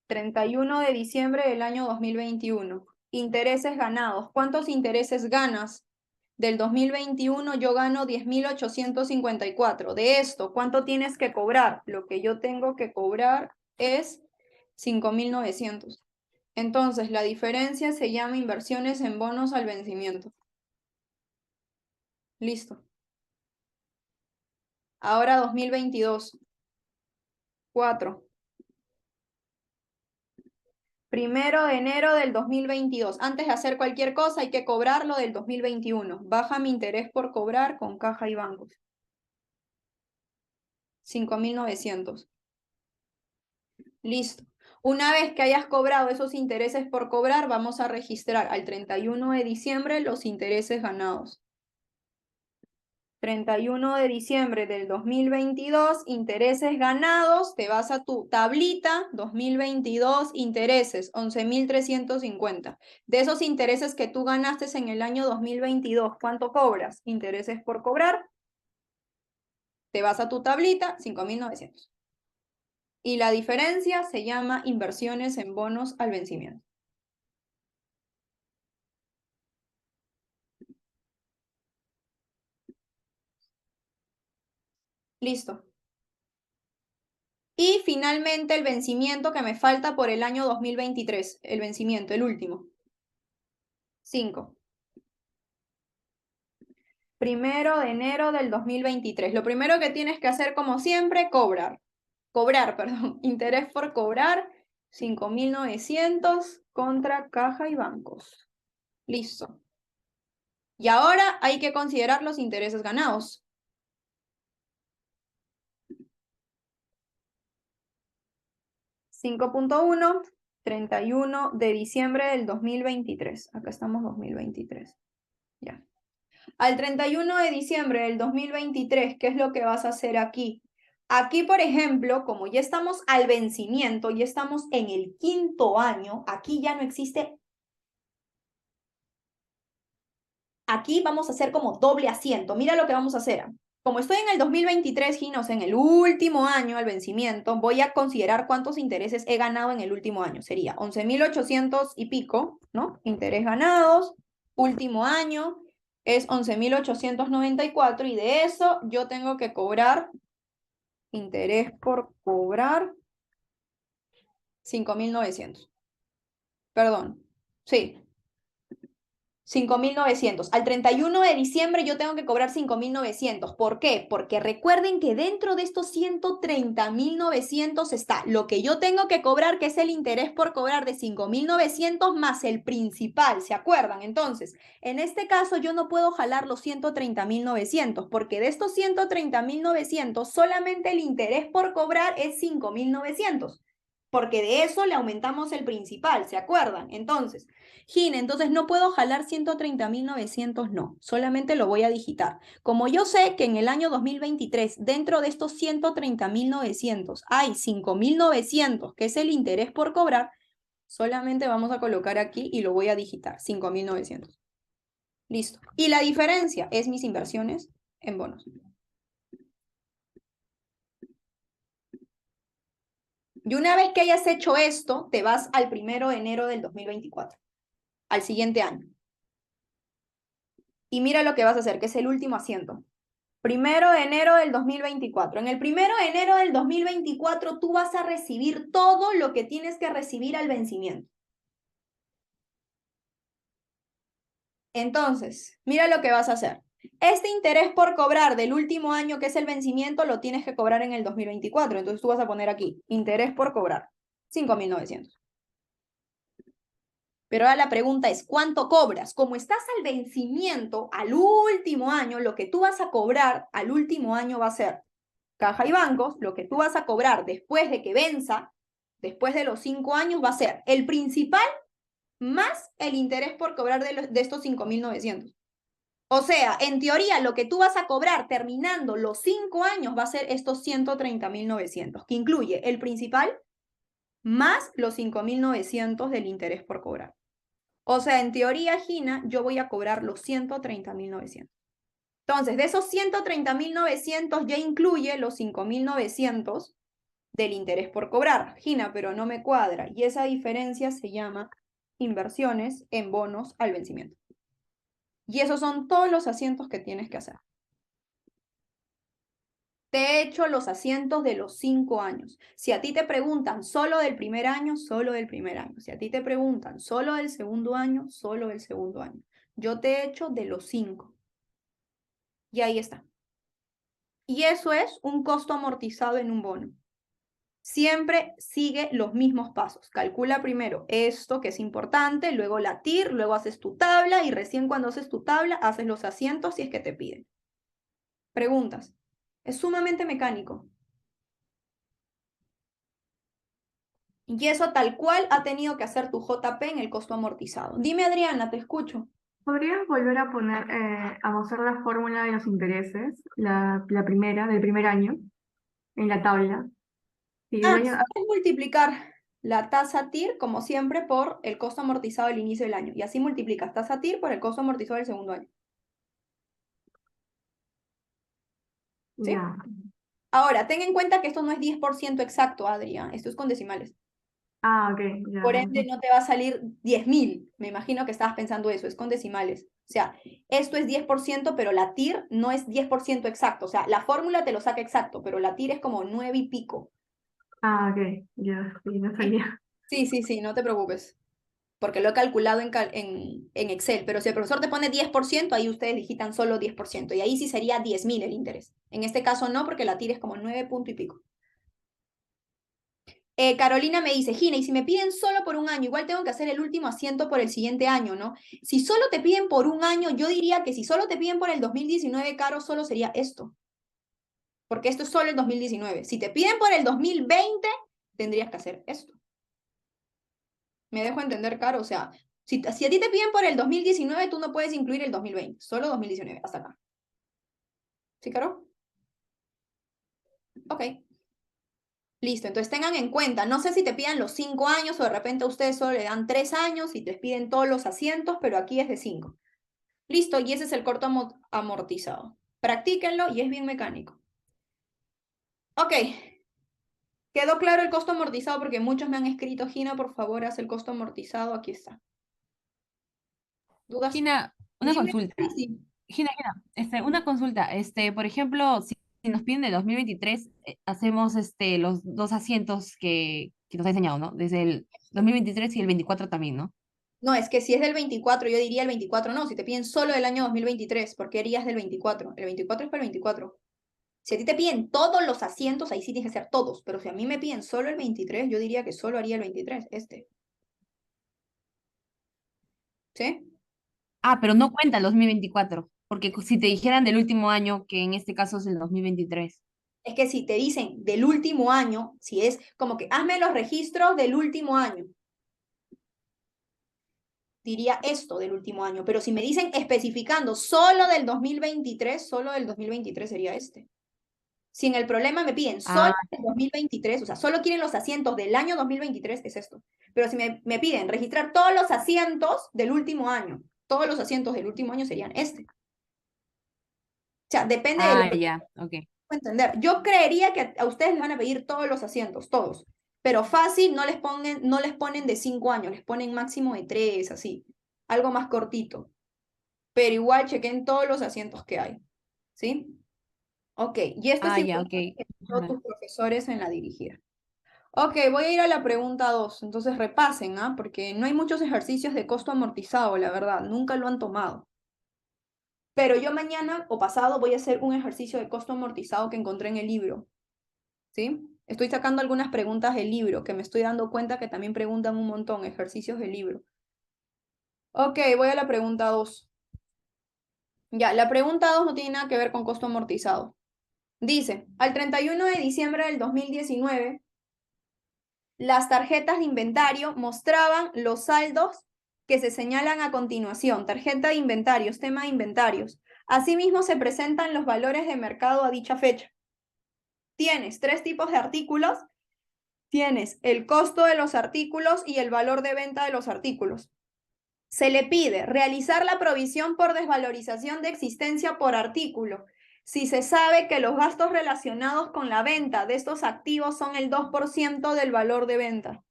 31 de diciembre del año 2021. Intereses ganados. ¿Cuántos intereses ganas? Del 2021 yo gano 10.854. De esto, ¿cuánto tienes que cobrar? Lo que yo tengo que cobrar es 5.900. Entonces, la diferencia se llama inversiones en bonos al vencimiento. Listo. Ahora 2022. 4. 1 de enero del 2022. Antes de hacer cualquier cosa hay que cobrarlo del 2021. Baja mi interés por cobrar con caja y bancos. 5.900. Listo. Una vez que hayas cobrado esos intereses por cobrar, vamos a registrar al 31 de diciembre los intereses ganados. 31 de diciembre del 2022, intereses ganados, te vas a tu tablita, 2022, intereses, 11.350. De esos intereses que tú ganaste en el año 2022, ¿cuánto cobras? Intereses por cobrar, te vas a tu tablita, 5.900. Y la diferencia se llama inversiones en bonos al vencimiento. Listo. Y finalmente el vencimiento que me falta por el año 2023. El vencimiento, el último. 5. 1 de enero del 2023. Lo primero que tienes que hacer, como siempre, cobrar, perdón, interés por cobrar, 5.900 contra caja y bancos. Listo. Y ahora hay que considerar los intereses ganados. $5.1, 31 de diciembre del 2023. Acá estamos 2023. Ya. Al 31 de diciembre del 2023, ¿qué es lo que vas a hacer aquí? Aquí, por ejemplo, como ya estamos al vencimiento, ya estamos en el 5º año, aquí ya no existe. Aquí vamos a hacer como doble asiento. Mira lo que vamos a hacer. Como estoy en el 2023, Ginos, en el último año al vencimiento, voy a considerar cuántos intereses he ganado en el último año. Sería 11.800 y pico, ¿no? Interés ganados, último año, es 11.894 y de eso yo tengo que cobrar interés por cobrar 5.900. Perdón, sí. 5.900. Al 31 de diciembre yo tengo que cobrar 5.900. ¿Por qué? Porque recuerden que dentro de estos 130.900 está lo que yo tengo que cobrar, que es el interés por cobrar de 5.900 más el principal, ¿se acuerdan? Entonces, en este caso yo no puedo jalar los 130.900 porque de estos 130.900 solamente el interés por cobrar es 5.900. Porque de eso le aumentamos el principal, ¿se acuerdan? Entonces, Gine, entonces no puedo jalar 130.900, no, solamente lo voy a digitar. Como yo sé que en el año 2023, dentro de estos 130.900, hay 5.900, que es el interés por cobrar, solamente vamos a colocar aquí y lo voy a digitar, 5.900. Listo. Y la diferencia es mis inversiones en bonos. Y una vez que hayas hecho esto, te vas al 1 de enero del 2024, al siguiente año. Y mira lo que vas a hacer, que es el último asiento. 1 de enero del 2024. En el 1 de enero del 2024 tú vas a recibir todo lo que tienes que recibir al vencimiento. Entonces, mira lo que vas a hacer. Este interés por cobrar del último año, que es el vencimiento, lo tienes que cobrar en el 2024. Entonces tú vas a poner aquí, interés por cobrar, 5.900. Pero ahora la pregunta es, ¿cuánto cobras? Como estás al vencimiento, al último año, lo que tú vas a cobrar al último año va a ser caja y bancos, lo que tú vas a cobrar después de que venza, después de los 5 años, va a ser el principal más el interés por cobrar de estos 5.900. O sea, en teoría, lo que tú vas a cobrar terminando los 5 años va a ser estos 130.900, que incluye el principal más los 5.900 del interés por cobrar. O sea, en teoría, Gina, yo voy a cobrar los 130.900. Entonces, de esos 130.900 ya incluye los 5.900 del interés por cobrar. Gina, pero no me cuadra. Y esa diferencia se llama inversiones en bonos al vencimiento. Y esos son todos los asientos que tienes que hacer. Te he hecho los asientos de los 5 años. Si a ti te preguntan solo del primer año, solo del primer año. Si a ti te preguntan solo del segundo año, solo del segundo año. Yo te he hecho de los 5. Y ahí está. Y eso es un costo amortizado en un bono. Siempre sigue los mismos pasos. Calcula primero esto que es importante, luego la TIR, luego haces tu tabla y recién cuando haces tu tabla haces los asientos si es que te piden. Preguntas. Es sumamente mecánico. Y eso tal cual ha tenido que hacer tu JP en el costo amortizado. Dime, Adriana, te escucho. ¿Podrías volver a poner, a mostrar la fórmula de los intereses, la primera, del primer año, en la tabla? Sí, el año, Puedes multiplicar la tasa TIR, como siempre, por el costo amortizado al inicio del año. Y así multiplicas tasa TIR por el costo amortizado del segundo año. ¿Sí? ya. Ahora, ten en cuenta que esto no es 10% exacto, Adrián. Esto es con decimales. Ah, ok, ya. Por ende, no te va a salir 10.000. Me imagino que estabas pensando eso, es con decimales. O sea, esto es 10%, pero la TIR no es 10% exacto. O sea, la fórmula te lo saca exacto, pero la TIR es como 9 y pico. Ah, ok, ya, sí, no sabía. Sí, no te preocupes. Porque lo he calculado en Excel. Pero si el profesor te pone 10%, ahí ustedes digitan solo 10%. Y ahí sí sería 10.000 el interés. En este caso no, porque la TIR es como 9 punto y pico. Carolina me dice, Gina, y si me piden solo por un año, igual tengo que hacer el último asiento por el siguiente año, ¿no? Si solo te piden por un año, yo diría que si solo te piden por el 2019, Caro, solo sería esto. Porque esto es solo el 2019. Si te piden por el 2020, tendrías que hacer esto. ¿Me dejo entender, Caro? O sea, si a ti te piden por el 2019, tú no puedes incluir el 2020, solo 2019, hasta acá. ¿Sí, Caro? Ok. Listo, entonces tengan en cuenta, no sé si te pidan los 5 años o de repente a ustedes solo le dan 3 años y te piden todos los asientos, pero aquí es de 5. Listo, y ese es el corto amortizado. Practíquenlo y es bien mecánico. Ok, quedó claro el costo amortizado porque muchos me han escrito, Gina, por favor, haz el costo amortizado, aquí está. ¿Dudas? Gina, una Dime, consulta. sí. Gina, una consulta. Por ejemplo, si nos piden de 2023, hacemos los dos asientos que nos ha enseñado, ¿no? Desde el 2023 y el 24 también, ¿no? No, es que si es del 24, yo diría el 24 no. Si te piden solo del año 2023, ¿por qué harías del 24? El 24 es para el 24. Si a ti te piden todos los asientos, ahí sí tienes que hacer todos. Pero si a mí me piden solo el 23, yo diría que solo haría el 23, este. ¿Sí? Ah, pero no cuenta el 2024, porque si te dijeran del último año, que en este caso es el 2023. Es que si te dicen del último año, si es como que hazme los registros del último año, diría esto del último año. Pero si me dicen especificando solo del 2023, solo del 2023 sería este. Si en el problema me piden solo Ah, el 2023, o sea, solo quieren los asientos del año 2023, es esto. Pero si me piden registrar todos los asientos del último año, todos los asientos del último año serían este. O sea, depende de lo que ya, ok. puedo entender. Yo creería que a ustedes les van a pedir todos los asientos, todos. Pero fácil no les ponen de 5 años, les ponen máximo de 3, así. Algo más cortito. Pero igual chequen todos los asientos que hay. ¿Sí? Ok, y esto es Ya, ok. importante que todos Ajá. tus profesores en la dirigida. Ok, voy a ir a la pregunta 2. Entonces repasen, ¿ah? Porque no hay muchos ejercicios de costo amortizado, la verdad. Nunca lo han tomado. Pero yo mañana o pasado voy a hacer un ejercicio de costo amortizado que encontré en el libro. ¿Sí? Estoy sacando algunas preguntas del libro, que me estoy dando cuenta que también preguntan un montón, ejercicios del libro. Ok, voy a la pregunta 2. Ya, la pregunta 2 no tiene nada que ver con costo amortizado. Dice, al 31 de diciembre del 2019, las tarjetas de inventario mostraban los saldos que se señalan a continuación. Tarjeta de inventarios, tema de inventarios. Asimismo, se presentan los valores de mercado a dicha fecha. Tienes 3 tipos de artículos. Tienes el costo de los artículos y el valor de venta de los artículos. Se le pide realizar la provisión por desvalorización de existencia por artículo. Si se sabe que los gastos relacionados con la venta de estos activos son el 2% del valor de venta.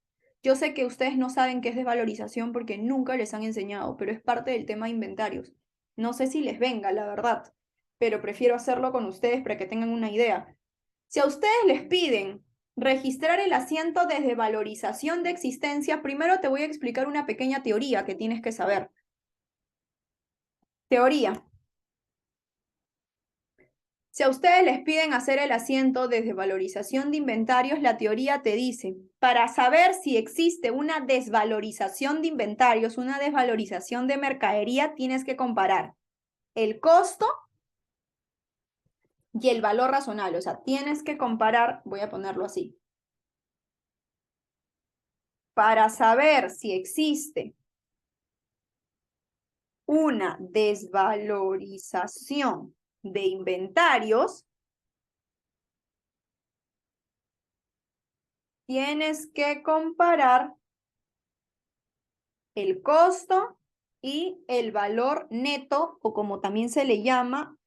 Yo sé que ustedes no saben qué es desvalorización porque nunca les han enseñado, pero es parte del tema de inventarios. No sé si les venga, la verdad, pero prefiero hacerlo con ustedes para que tengan una idea. Si a ustedes les piden registrar el asiento de desvalorización de existencia, primero te voy a explicar una pequeña teoría que tienes que saber. Teoría. Si a ustedes les piden hacer el asiento de desvalorización de inventarios, la teoría te dice, para saber si existe una desvalorización de inventarios, una desvalorización de mercadería, tienes que comparar el costo y el valor razonable. O sea, tienes que comparar, voy a ponerlo así. Para saber si existe una desvalorización de inventarios, tienes que comparar el costo y el valor neto, o como también se le llama,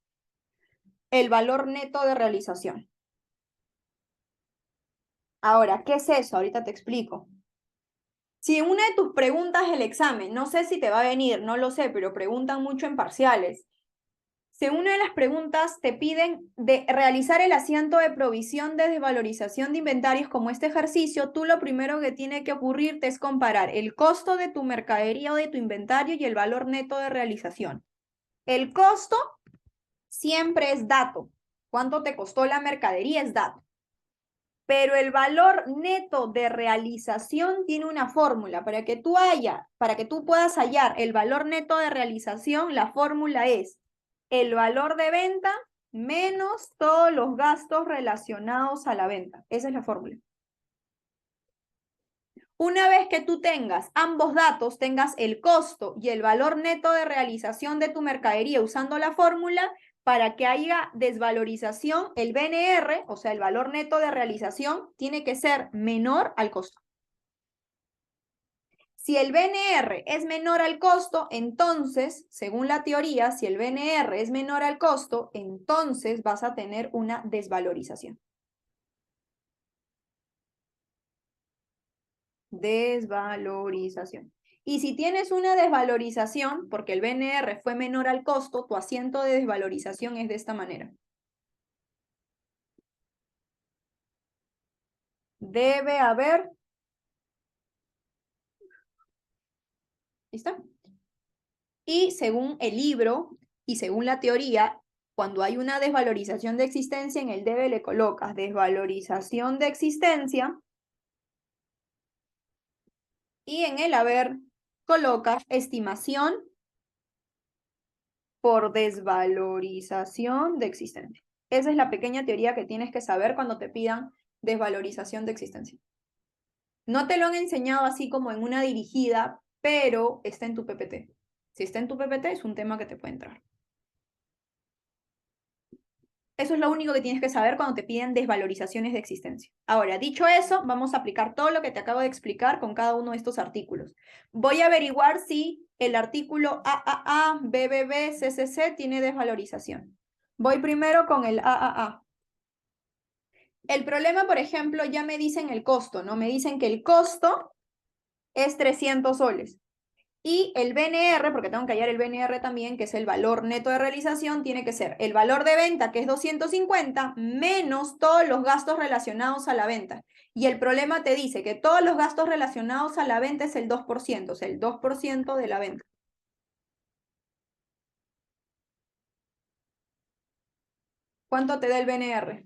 el valor neto de realización. Ahora, ¿qué es eso? Ahorita te explico. Si una de tus preguntas del examen, no sé si te va a venir, no lo sé, pero preguntan mucho en parciales. Si una de las preguntas te piden de realizar el asiento de provisión de desvalorización de inventarios como este ejercicio, tú lo primero que tiene que ocurrirte es comparar el costo de tu mercadería o de tu inventario y el valor neto de realización. El costo siempre es dato. ¿Cuánto te costó la mercadería? Es dato. Pero el valor neto de realización tiene una fórmula. Para que tú puedas hallar el valor neto de realización, la fórmula es el valor de venta menos todos los gastos relacionados a la venta. Esa es la fórmula. Una vez que tú tengas ambos datos, tengas el costo y el valor neto de realización de tu mercadería usando la fórmula, para que haya desvalorización, el BNR, o sea, el valor neto de realización, tiene que ser menor al costo. Si el BNR es menor al costo, entonces, según la teoría, si el BNR es menor al costo, entonces vas a tener una desvalorización. Desvalorización. Y si tienes una desvalorización, porque el BNR fue menor al costo, tu asiento de desvalorización es de esta manera. Debe haber... ¿Listo? Y según el libro y según la teoría, cuando hay una desvalorización de existencia, en el debe le colocas desvalorización de existencia y en el haber colocas estimación por desvalorización de existencia. Esa es la pequeña teoría que tienes que saber cuando te pidan desvalorización de existencia. No te lo han enseñado así como en una dirigida, pero está en tu PPT. Si está en tu PPT, es un tema que te puede entrar. Eso es lo único que tienes que saber cuando te piden desvalorizaciones de existencia. Ahora, dicho eso, vamos a aplicar todo lo que te acabo de explicar con cada uno de estos artículos. Voy a averiguar si el artículo AAA, BBB, CCC tiene desvalorización. Voy primero con el AAA. El problema, por ejemplo, ya me dicen el costo, ¿no? Me dicen que el costo es 300 soles. Y el BNR, porque tengo que hallar el BNR también, que es el valor neto de realización, tiene que ser el valor de venta, que es 250, menos todos los gastos relacionados a la venta. Y el problema te dice que todos los gastos relacionados a la venta es el 2%, o sea, el 2% de la venta. ¿Cuánto te da el BNR?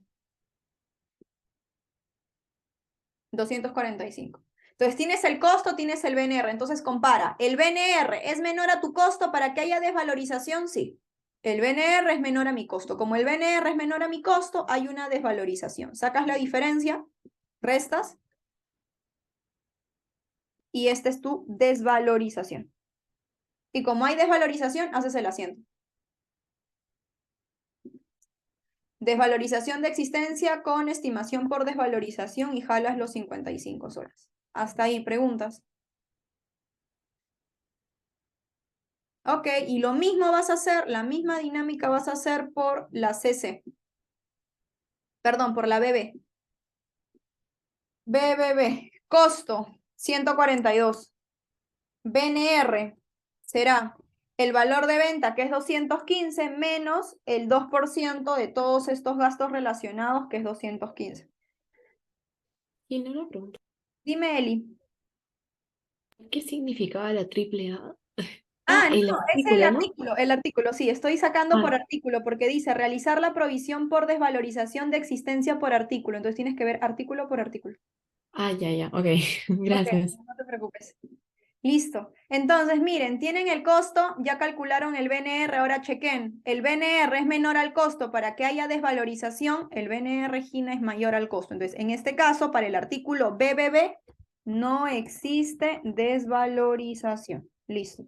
245. Entonces tienes el costo, tienes el BNR. Entonces compara. ¿El BNR es menor a tu costo para que haya desvalorización? Sí. El BNR es menor a mi costo. Como el BNR es menor a mi costo, hay una desvalorización. Sacas la diferencia, restas, y esta es tu desvalorización. Y como hay desvalorización, haces el asiento. Desvalorización de existencia con estimación por desvalorización y jalas los 55 soles. Hasta ahí, preguntas. Ok, y lo mismo vas a hacer, la misma dinámica vas a hacer por la CC. Perdón, por la BB. BBB, costo 142. BNR será el valor de venta, que es 215, menos el 2% de todos estos gastos relacionados, que es 215. Y no lo pregunto, Dime, Eli. ¿qué significaba la triple A? Ah, El no, es el artículo, ¿no? artículo, sí, estoy sacando por Ah, artículo porque dice realizar la provisión por desvalorización de existencia por artículo. Entonces tienes que ver artículo por artículo. ya, ok, Ok, gracias. no te preocupes. Listo. Entonces, miren, tienen el costo, ya calcularon el BNR, ahora chequen. El BNR es menor al costo para que haya desvalorización, el BNR, Gina, es mayor al costo. Entonces, en este caso, para el artículo BBB, no existe desvalorización. Listo.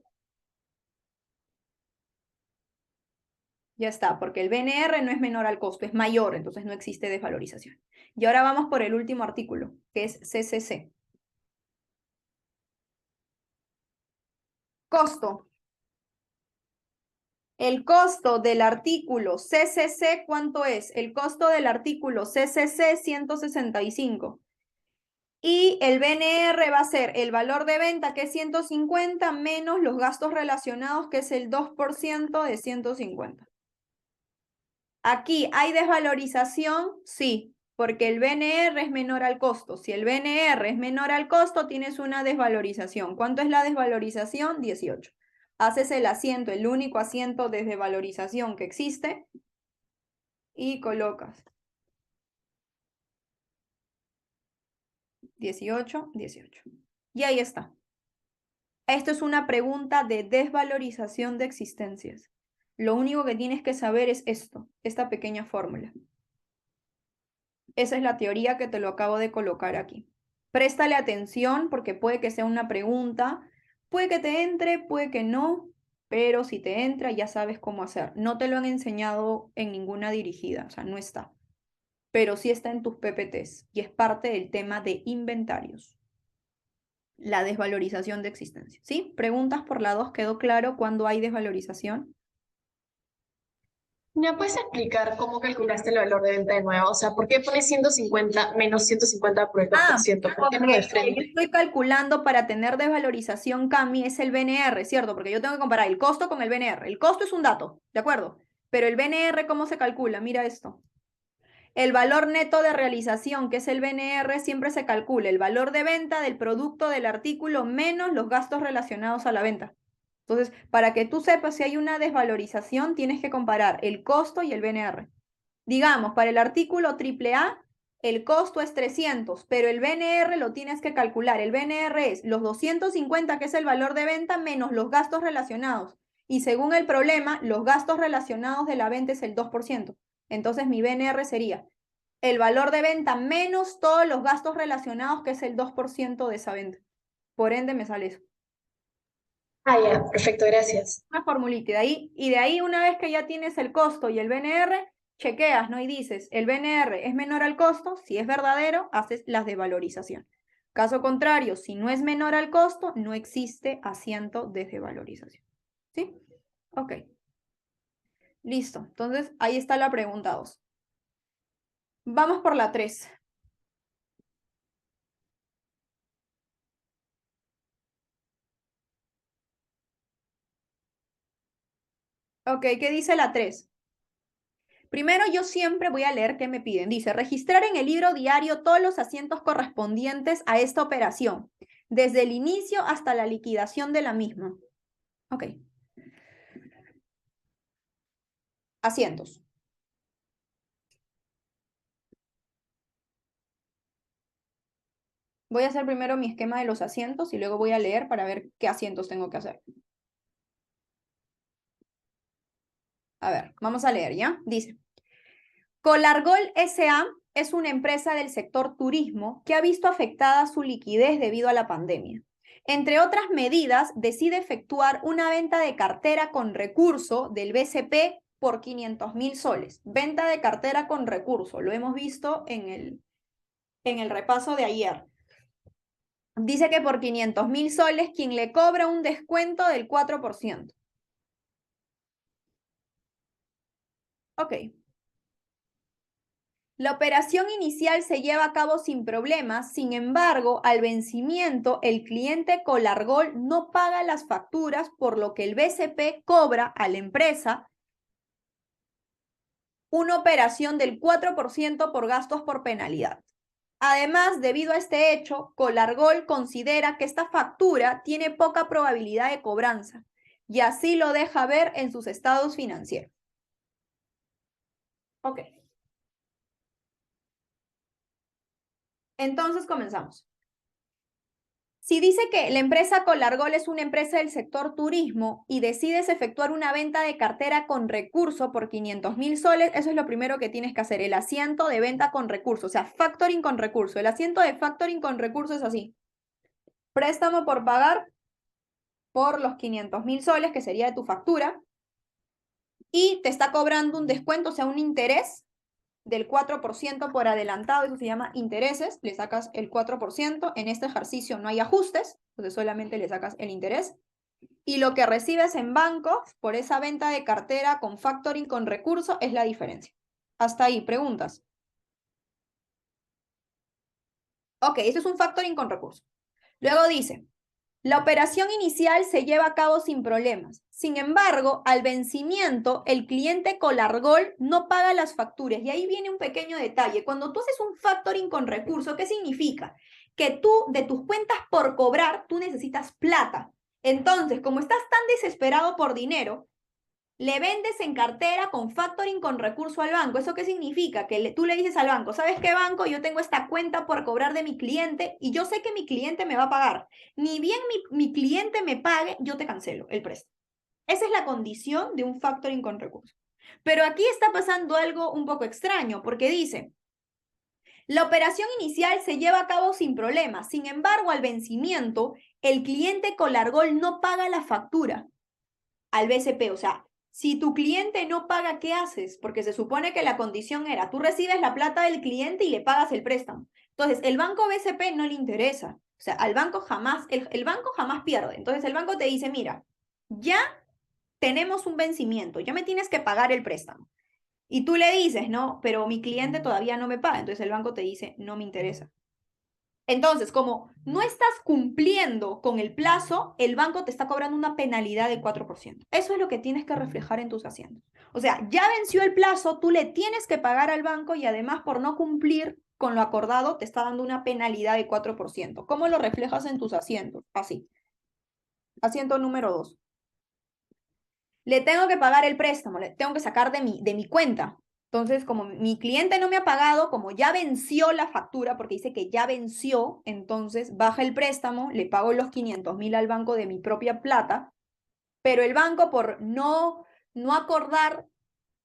Ya está, porque el BNR no es menor al costo, es mayor, entonces no existe desvalorización. Y ahora vamos por el último artículo, que es CCC. Costo. El costo del artículo CCC, ¿cuánto es? El costo del artículo CCC, 165. Y el BNR va a ser el valor de venta, que es 150, menos los gastos relacionados, que es el 2% de 150. Aquí, ¿hay desvalorización? Sí, porque el BNR es menor al costo. Si el BNR es menor al costo, tienes una desvalorización. ¿Cuánto es la desvalorización? 18. Haces el asiento, el único asiento de desvalorización que existe, y colocas 18, 18. Y ahí está. Esto es una pregunta de desvalorización de existencias. Lo único que tienes que saber es esto, esta pequeña fórmula. Esa es la teoría que te lo acabo de colocar aquí. Préstale atención porque puede que sea una pregunta, puede que te entre, puede que no, pero si te entra ya sabes cómo hacer. No te lo han enseñado en ninguna dirigida, o sea, no está. Pero sí está en tus PPTs y es parte del tema de inventarios. La desvalorización de existencia. ¿Sí? Preguntas por la 2, ¿quedó claro cuándo hay desvalorización? ¿Me puedes explicar cómo calculaste el valor de venta de nuevo? O sea, ¿por qué pones 150 menos 150 por el 2%? ¿Por qué no Porque de lo que yo frente? estoy calculando para tener desvalorización, Cami, es el BNR, ¿cierto? Porque yo tengo que comparar el costo con el BNR. El costo es un dato, ¿de acuerdo? Pero el BNR, ¿cómo se calcula? Mira esto. El valor neto de realización, que es el BNR, siempre se calcula el valor de venta del producto del artículo menos los gastos relacionados a la venta. Entonces, para que tú sepas si hay una desvalorización, tienes que comparar el costo y el BNR. Digamos, para el artículo AAA, el costo es 300, pero el BNR lo tienes que calcular. El BNR es los 250, que es el valor de venta, menos los gastos relacionados. Y según el problema, los gastos relacionados de la venta es el 2%. Entonces, mi BNR sería el valor de venta menos todos los gastos relacionados, que es el 2% de esa venta. Por ende, me sale eso. Ah, ya, perfecto, gracias. Una formulita. Y de ahí, una vez que ya tienes el costo y el BNR, chequeas, ¿no? Y dices, el BNR es menor al costo, si es verdadero, haces las de valorización. Caso contrario, si no es menor al costo, no existe asiento de desvalorización. ¿Sí? Ok. Listo. Entonces, ahí está la pregunta 2. Vamos por la 3. Ok, ¿qué dice la 3? Primero yo siempre voy a leer qué me piden. Dice, registrar en el libro diario todos los asientos correspondientes a esta operación, desde el inicio hasta la liquidación de la misma. Ok. Asientos. Voy a hacer primero mi esquema de los asientos y luego voy a leer para ver qué asientos tengo que hacer. A ver, vamos a leer, ¿ya? Dice, Colargol S.A. es una empresa del sector turismo que ha visto afectada su liquidez debido a la pandemia. Entre otras medidas, decide efectuar una venta de cartera con recurso del BCP por 500.000 soles. Venta de cartera con recurso, lo hemos visto en el repaso de ayer. Dice que por 500.000 soles, quien le cobra un descuento del 4%. Ok. La operación inicial se lleva a cabo sin problemas, sin embargo, al vencimiento, el cliente Colargol no paga las facturas, por lo que el BCP cobra a la empresa una operación del 4% por gastos por penalidad. Además, debido a este hecho, Colargol considera que esta factura tiene poca probabilidad de cobranza y así lo deja ver en sus estados financieros. Ok. Entonces comenzamos. Si dice que la empresa Colargol es una empresa del sector turismo y decides efectuar una venta de cartera con recurso por 500.000 soles, eso es lo primero que tienes que hacer, el asiento de venta con recurso, o sea, factoring con recurso. El asiento de factoring con recurso es así. Préstamo por pagar por los 500.000 soles, que sería de tu factura, y te está cobrando un descuento, o sea, un interés del 4% por adelantado, eso se llama intereses, le sacas el 4%, en este ejercicio no hay ajustes, entonces solamente le sacas el interés, y lo que recibes en banco por esa venta de cartera con factoring con recurso es la diferencia. Hasta ahí, preguntas. Ok, eso es un factoring con recurso. Luego dice, la operación inicial se lleva a cabo sin problemas. Sin embargo, al vencimiento, el cliente Colargol no paga las facturas. Y ahí viene un pequeño detalle. Cuando tú haces un factoring con recurso, ¿qué significa? Que tú, de tus cuentas por cobrar, tú necesitas plata. Entonces, como estás tan desesperado por dinero, le vendes en cartera con factoring con recurso al banco. ¿Eso qué significa? Que tú le dices al banco, ¿sabes qué, banco? Yo tengo esta cuenta por cobrar de mi cliente y yo sé que mi cliente me va a pagar. Ni bien mi cliente me pague, yo te cancelo el préstamo. Esa es la condición de un factoring con recurso. Pero aquí está pasando algo un poco extraño, porque dice, la operación inicial se lleva a cabo sin problemas. Sin embargo, al vencimiento, el cliente Colargol no paga la factura al BCP. O sea, si tu cliente no paga, ¿qué haces? Porque se supone que la condición era, tú recibes la plata del cliente y le pagas el préstamo. Entonces, el banco BCP no le interesa. O sea, al banco jamás, el banco jamás pierde. Entonces, el banco te dice, mira, ya tenemos un vencimiento, ya me tienes que pagar el préstamo. Y tú le dices, no, pero mi cliente todavía no me paga. Entonces, el banco te dice, no me interesa. Entonces, como no estás cumpliendo con el plazo, el banco te está cobrando una penalidad del 4%. Eso es lo que tienes que reflejar en tus asientos. O sea, ya venció el plazo, tú le tienes que pagar al banco y además por no cumplir con lo acordado te está dando una penalidad de 4%. ¿Cómo lo reflejas en tus asientos? Así. Asiento número 2. Le tengo que pagar el préstamo, le tengo que sacar de mi cuenta. Entonces, como mi cliente no me ha pagado, como ya venció la factura, porque dice que ya venció, entonces baja el préstamo, le pago los 500.000 al banco de mi propia plata, pero el banco por no acordar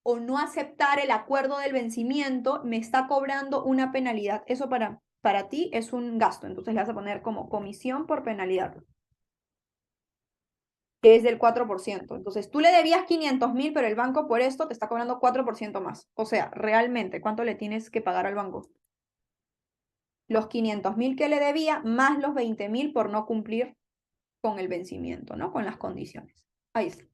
o no aceptar el acuerdo del vencimiento, me está cobrando una penalidad. Eso para ti es un gasto, entonces le vas a poner como comisión por penalidad, que es del 4%. Entonces, tú le debías 500.000, pero el banco por esto te está cobrando 4% más. O sea, realmente, ¿cuánto le tienes que pagar al banco? Los 500.000 que le debía, más los 20.000 por no cumplir con el vencimiento, ¿no? Con las condiciones. Ahí está.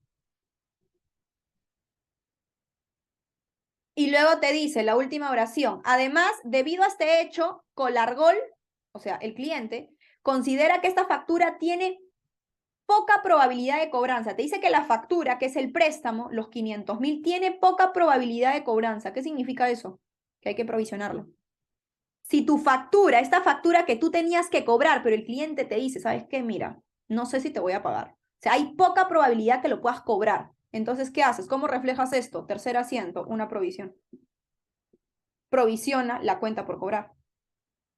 Y luego te dice la última oración. Además, debido a este hecho, Colargol, o sea, el cliente, considera que esta factura tiene poca probabilidad de cobranza. Te dice que la factura, que es el préstamo, los 500.000, tiene poca probabilidad de cobranza. ¿Qué significa eso? Que hay que provisionarlo. Si tu factura, esta factura que tú tenías que cobrar, pero el cliente te dice, ¿sabes qué? Mira, no sé si te voy a pagar. O sea, hay poca probabilidad que lo puedas cobrar. Entonces, ¿qué haces? ¿Cómo reflejas esto? Tercer asiento, una provisión. Provisiona la cuenta por cobrar.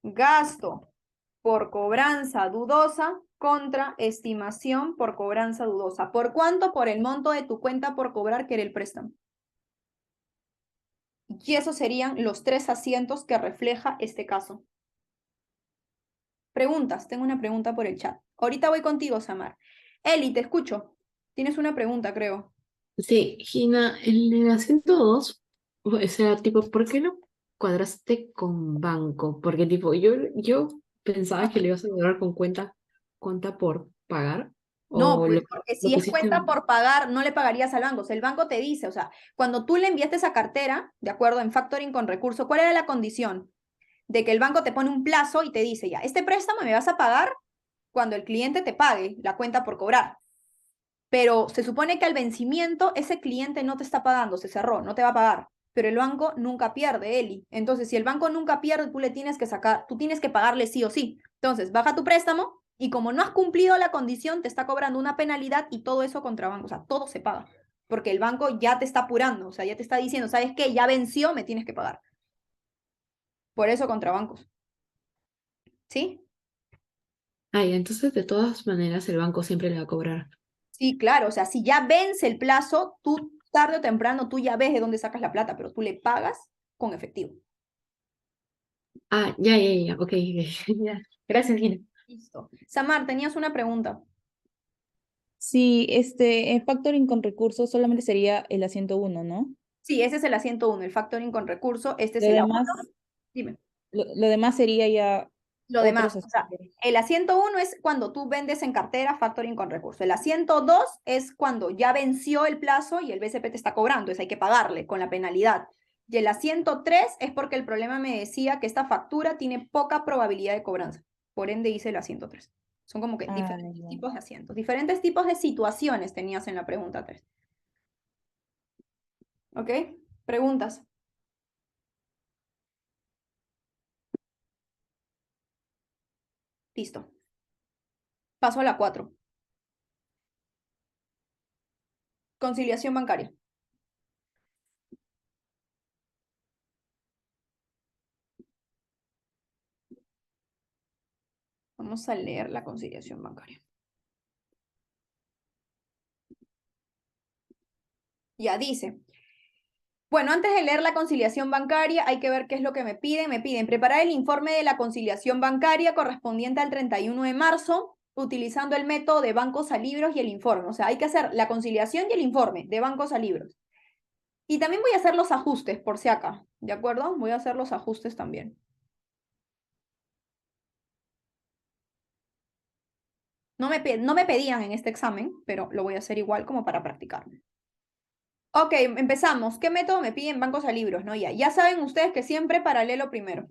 Gasto por cobranza dudosa contra estimación por cobranza dudosa. ¿Por cuánto? Por el monto de tu cuenta por cobrar, que era el préstamo. Y esos serían los 3 asientos que refleja este caso. Preguntas. Tengo una pregunta por el chat. Ahorita voy contigo, Samar. Eli, te escucho. Tienes una pregunta, creo. Sí, Gina, en el asiento 2, o sea, tipo, ¿por qué no cuadraste con banco? Porque, tipo, yo pensaba que le ibas a cuadrar con cuenta por pagar, No, o pues porque lo si es pusiste cuenta en... por pagar, no le pagarías al banco. O sea, el banco te dice, o sea, cuando tú le enviaste esa cartera, de acuerdo, en factoring con recurso, ¿cuál era la condición? De que el banco te pone un plazo y te dice, ya, este préstamo me vas a pagar cuando el cliente te pague la cuenta por cobrar. Pero se supone que al vencimiento ese cliente no te está pagando, se cerró, no te va a pagar. Pero el banco nunca pierde, Eli. Entonces, si el banco nunca pierde, tú le tienes que sacar, tú tienes que pagarle sí o sí. Entonces, baja tu préstamo y como no has cumplido la condición, te está cobrando una penalidad y todo eso contra banco. O sea, todo se paga. Porque el banco ya te está apurando, o sea, ya te está diciendo, ¿sabes qué? Ya venció, me tienes que pagar. Por eso contra bancos. ¿Sí? Ay, entonces, de todas maneras, el banco siempre le va a cobrar. Sí, claro, o sea, si ya vence el plazo, tú tarde o temprano tú ya ves de dónde sacas la plata, pero tú le pagas con efectivo. Ah, ya, ok, ya. Gracias, Gina. Listo. Samar, tenías una pregunta. Sí, en factoring con recursos solamente sería el asiento 1, ¿no? Sí, ese es el asiento 1, el factoring con recurso, este es Lo el demás, abono. Dime. lo demás sería ya Lo otros demás, o sea, asientos. el asiento 1 es cuando tú vendes en cartera factoring con recurso. El asiento 2 es cuando ya venció el plazo y el BCP te está cobrando, entonces hay que pagarle con la penalidad. Y el asiento 3 es porque el problema me decía que esta factura tiene poca probabilidad de cobranza. Por ende hice el asiento 3. Son como que Ah, diferentes ya. tipos de asientos, diferentes tipos de situaciones tenías en la pregunta 3. ¿Ok? Preguntas. Listo. Paso a la 4. Conciliación bancaria. Vamos a leer la conciliación bancaria. Ya dice. Bueno, antes de leer la conciliación bancaria, hay que ver qué es lo que me piden. Me piden preparar el informe de la conciliación bancaria correspondiente al 31 de marzo, utilizando el método de bancos a libros y el informe. O sea, hay que hacer la conciliación y el informe de bancos a libros. Y también voy a hacer los ajustes, por si acá, ¿de acuerdo? Voy a hacer los ajustes también. No me pedían en este examen, pero lo voy a hacer igual como para practicar. Ok, empezamos. ¿Qué método me piden bancos a libros? ¿No? Ya saben ustedes que siempre paralelo primero.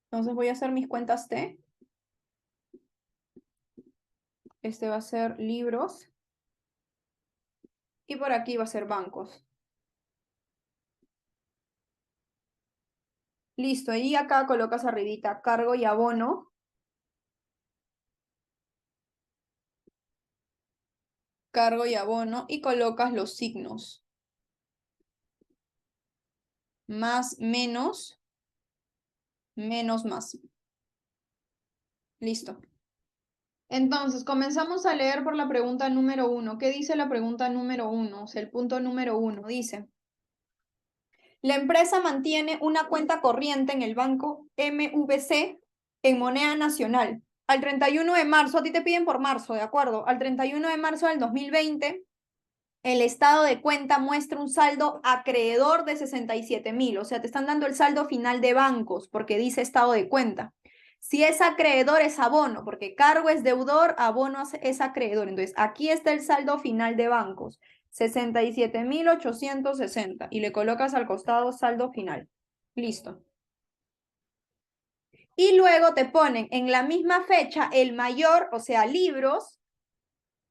Entonces voy a hacer mis cuentas T. Este va a ser libros. Y por aquí va a ser bancos. Listo, y acá colocas arribita cargo y abono. Cargo y abono y colocas los signos. Más, menos, menos, más. Listo. Entonces, comenzamos a leer por la pregunta número 1. ¿Qué dice la pregunta número 1? O sea, el punto número 1 dice: la empresa mantiene una cuenta corriente en el banco MVC en moneda nacional. Al 31 de marzo, a ti te piden por marzo, ¿de acuerdo? Al 31 de marzo del 2020, el estado de cuenta muestra un saldo acreedor de 67.000. O sea, te están dando el saldo final de bancos porque dice estado de cuenta. Si es acreedor, es abono, porque cargo es deudor, abono es acreedor. Entonces, aquí está el saldo final de bancos. 67.860 y le colocas al costado saldo final. Listo. Y luego te ponen en la misma fecha el mayor, o sea, libros,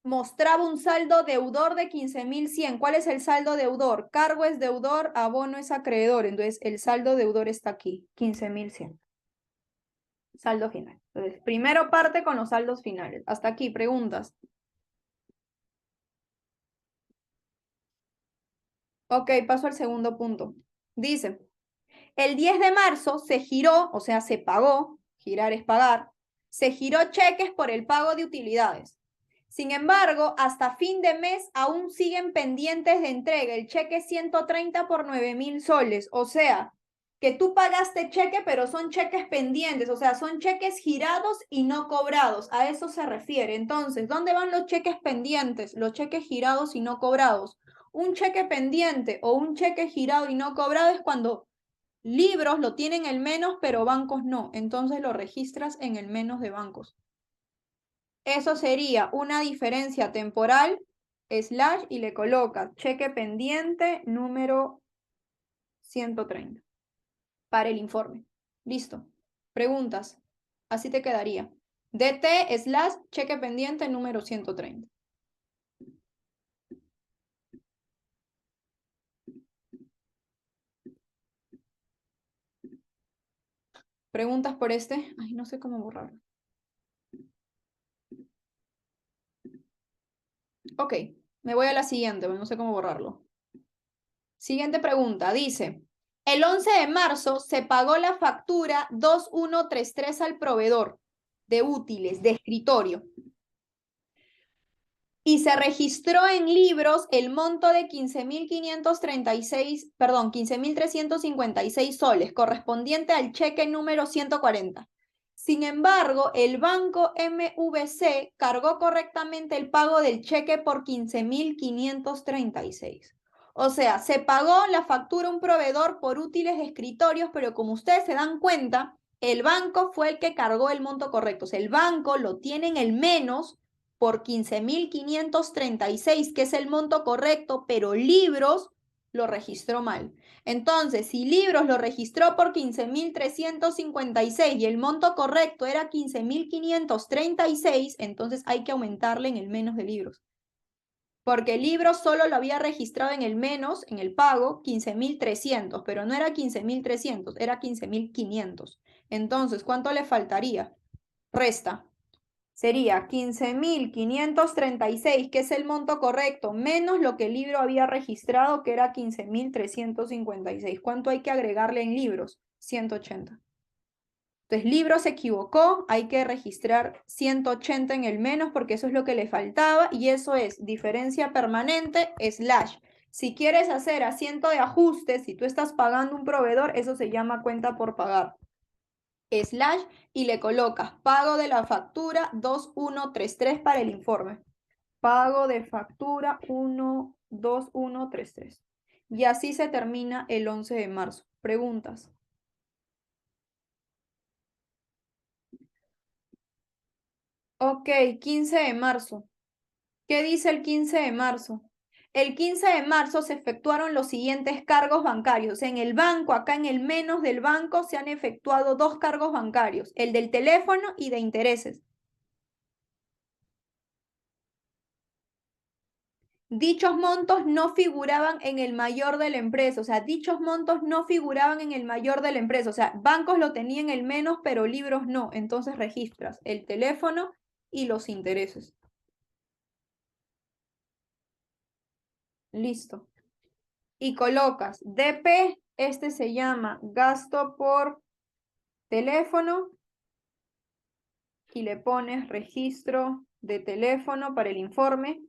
mostraba un saldo deudor de 15.100. ¿Cuál es el saldo deudor? Cargo es deudor, abono es acreedor. Entonces, el saldo deudor está aquí, 15.100. Saldo final. Entonces, primero parte con los saldos finales. Hasta aquí, preguntas. Ok, paso al segundo punto. Dice, el 10 de marzo se giró, o sea, se pagó, girar es pagar, se giró cheques por el pago de utilidades. Sin embargo, hasta fin de mes aún siguen pendientes de entrega el cheque 130 por 9.000 soles. O sea, que tú pagaste cheque, pero son cheques pendientes, o sea, son cheques girados y no cobrados. A eso se refiere. Entonces, ¿dónde van los cheques pendientes? Los cheques girados y no cobrados. Un cheque pendiente o un cheque girado y no cobrado es cuando libros lo tienen el menos, pero bancos no. Entonces lo registras en el menos de bancos. Eso sería una diferencia temporal, slash, y le colocas cheque pendiente número 130 para el informe. Listo. Preguntas. Así te quedaría. DT slash cheque pendiente número 130. ¿Preguntas por este? Ay, no sé cómo borrarlo. Ok, me voy a la siguiente, pero no sé cómo borrarlo. Siguiente pregunta, dice, el 11 de marzo se pagó la factura 2133 al proveedor de útiles, de escritorio. Y se registró en libros el monto de 15.536, perdón, 15.356 soles, correspondiente al cheque número 140. Sin embargo, el banco MVC cargó correctamente el pago del cheque por 15.536. O sea, se pagó la factura a un proveedor por útiles de escritorios, pero como ustedes se dan cuenta, el banco fue el que cargó el monto correcto. O sea, el banco lo tiene en el menos por 15.536, que es el monto correcto, pero libros lo registró mal. Entonces, si libros lo registró por 15.356 y el monto correcto era 15.536, entonces hay que aumentarle en el menos de libros. Porque libros solo lo había registrado en el menos, en el pago, 15.300, pero no era 15.300, era 15.500. Entonces, ¿cuánto le faltaría? Resta. Sería 15.536, que es el monto correcto, menos lo que el libro había registrado, que era 15.356. ¿Cuánto hay que agregarle en libros? 180. Entonces, libro se equivocó, hay que registrar 180 en el menos porque eso es lo que le faltaba y eso es diferencia permanente slash. Si quieres hacer asiento de ajuste, si tú estás pagando un proveedor, eso se llama cuenta por pagar. Slash y le colocas pago de la factura 2133 para el informe. Pago de factura 2133. Y así se termina el 11 de marzo. Preguntas. Ok, 15 de marzo. ¿Qué dice el 15 de marzo? El 15 de marzo se efectuaron los siguientes cargos bancarios. En el banco, acá en el menos del banco, se han efectuado 2 cargos bancarios, el del teléfono y de intereses. Dichos montos no figuraban en el mayor de la empresa, o sea, dichos montos no figuraban en el mayor de la empresa, o sea, bancos lo tenían el menos, pero libros no. Entonces registras el teléfono y los intereses. Listo. Y colocas DP, este se llama gasto por teléfono, y le pones registro de teléfono para el informe,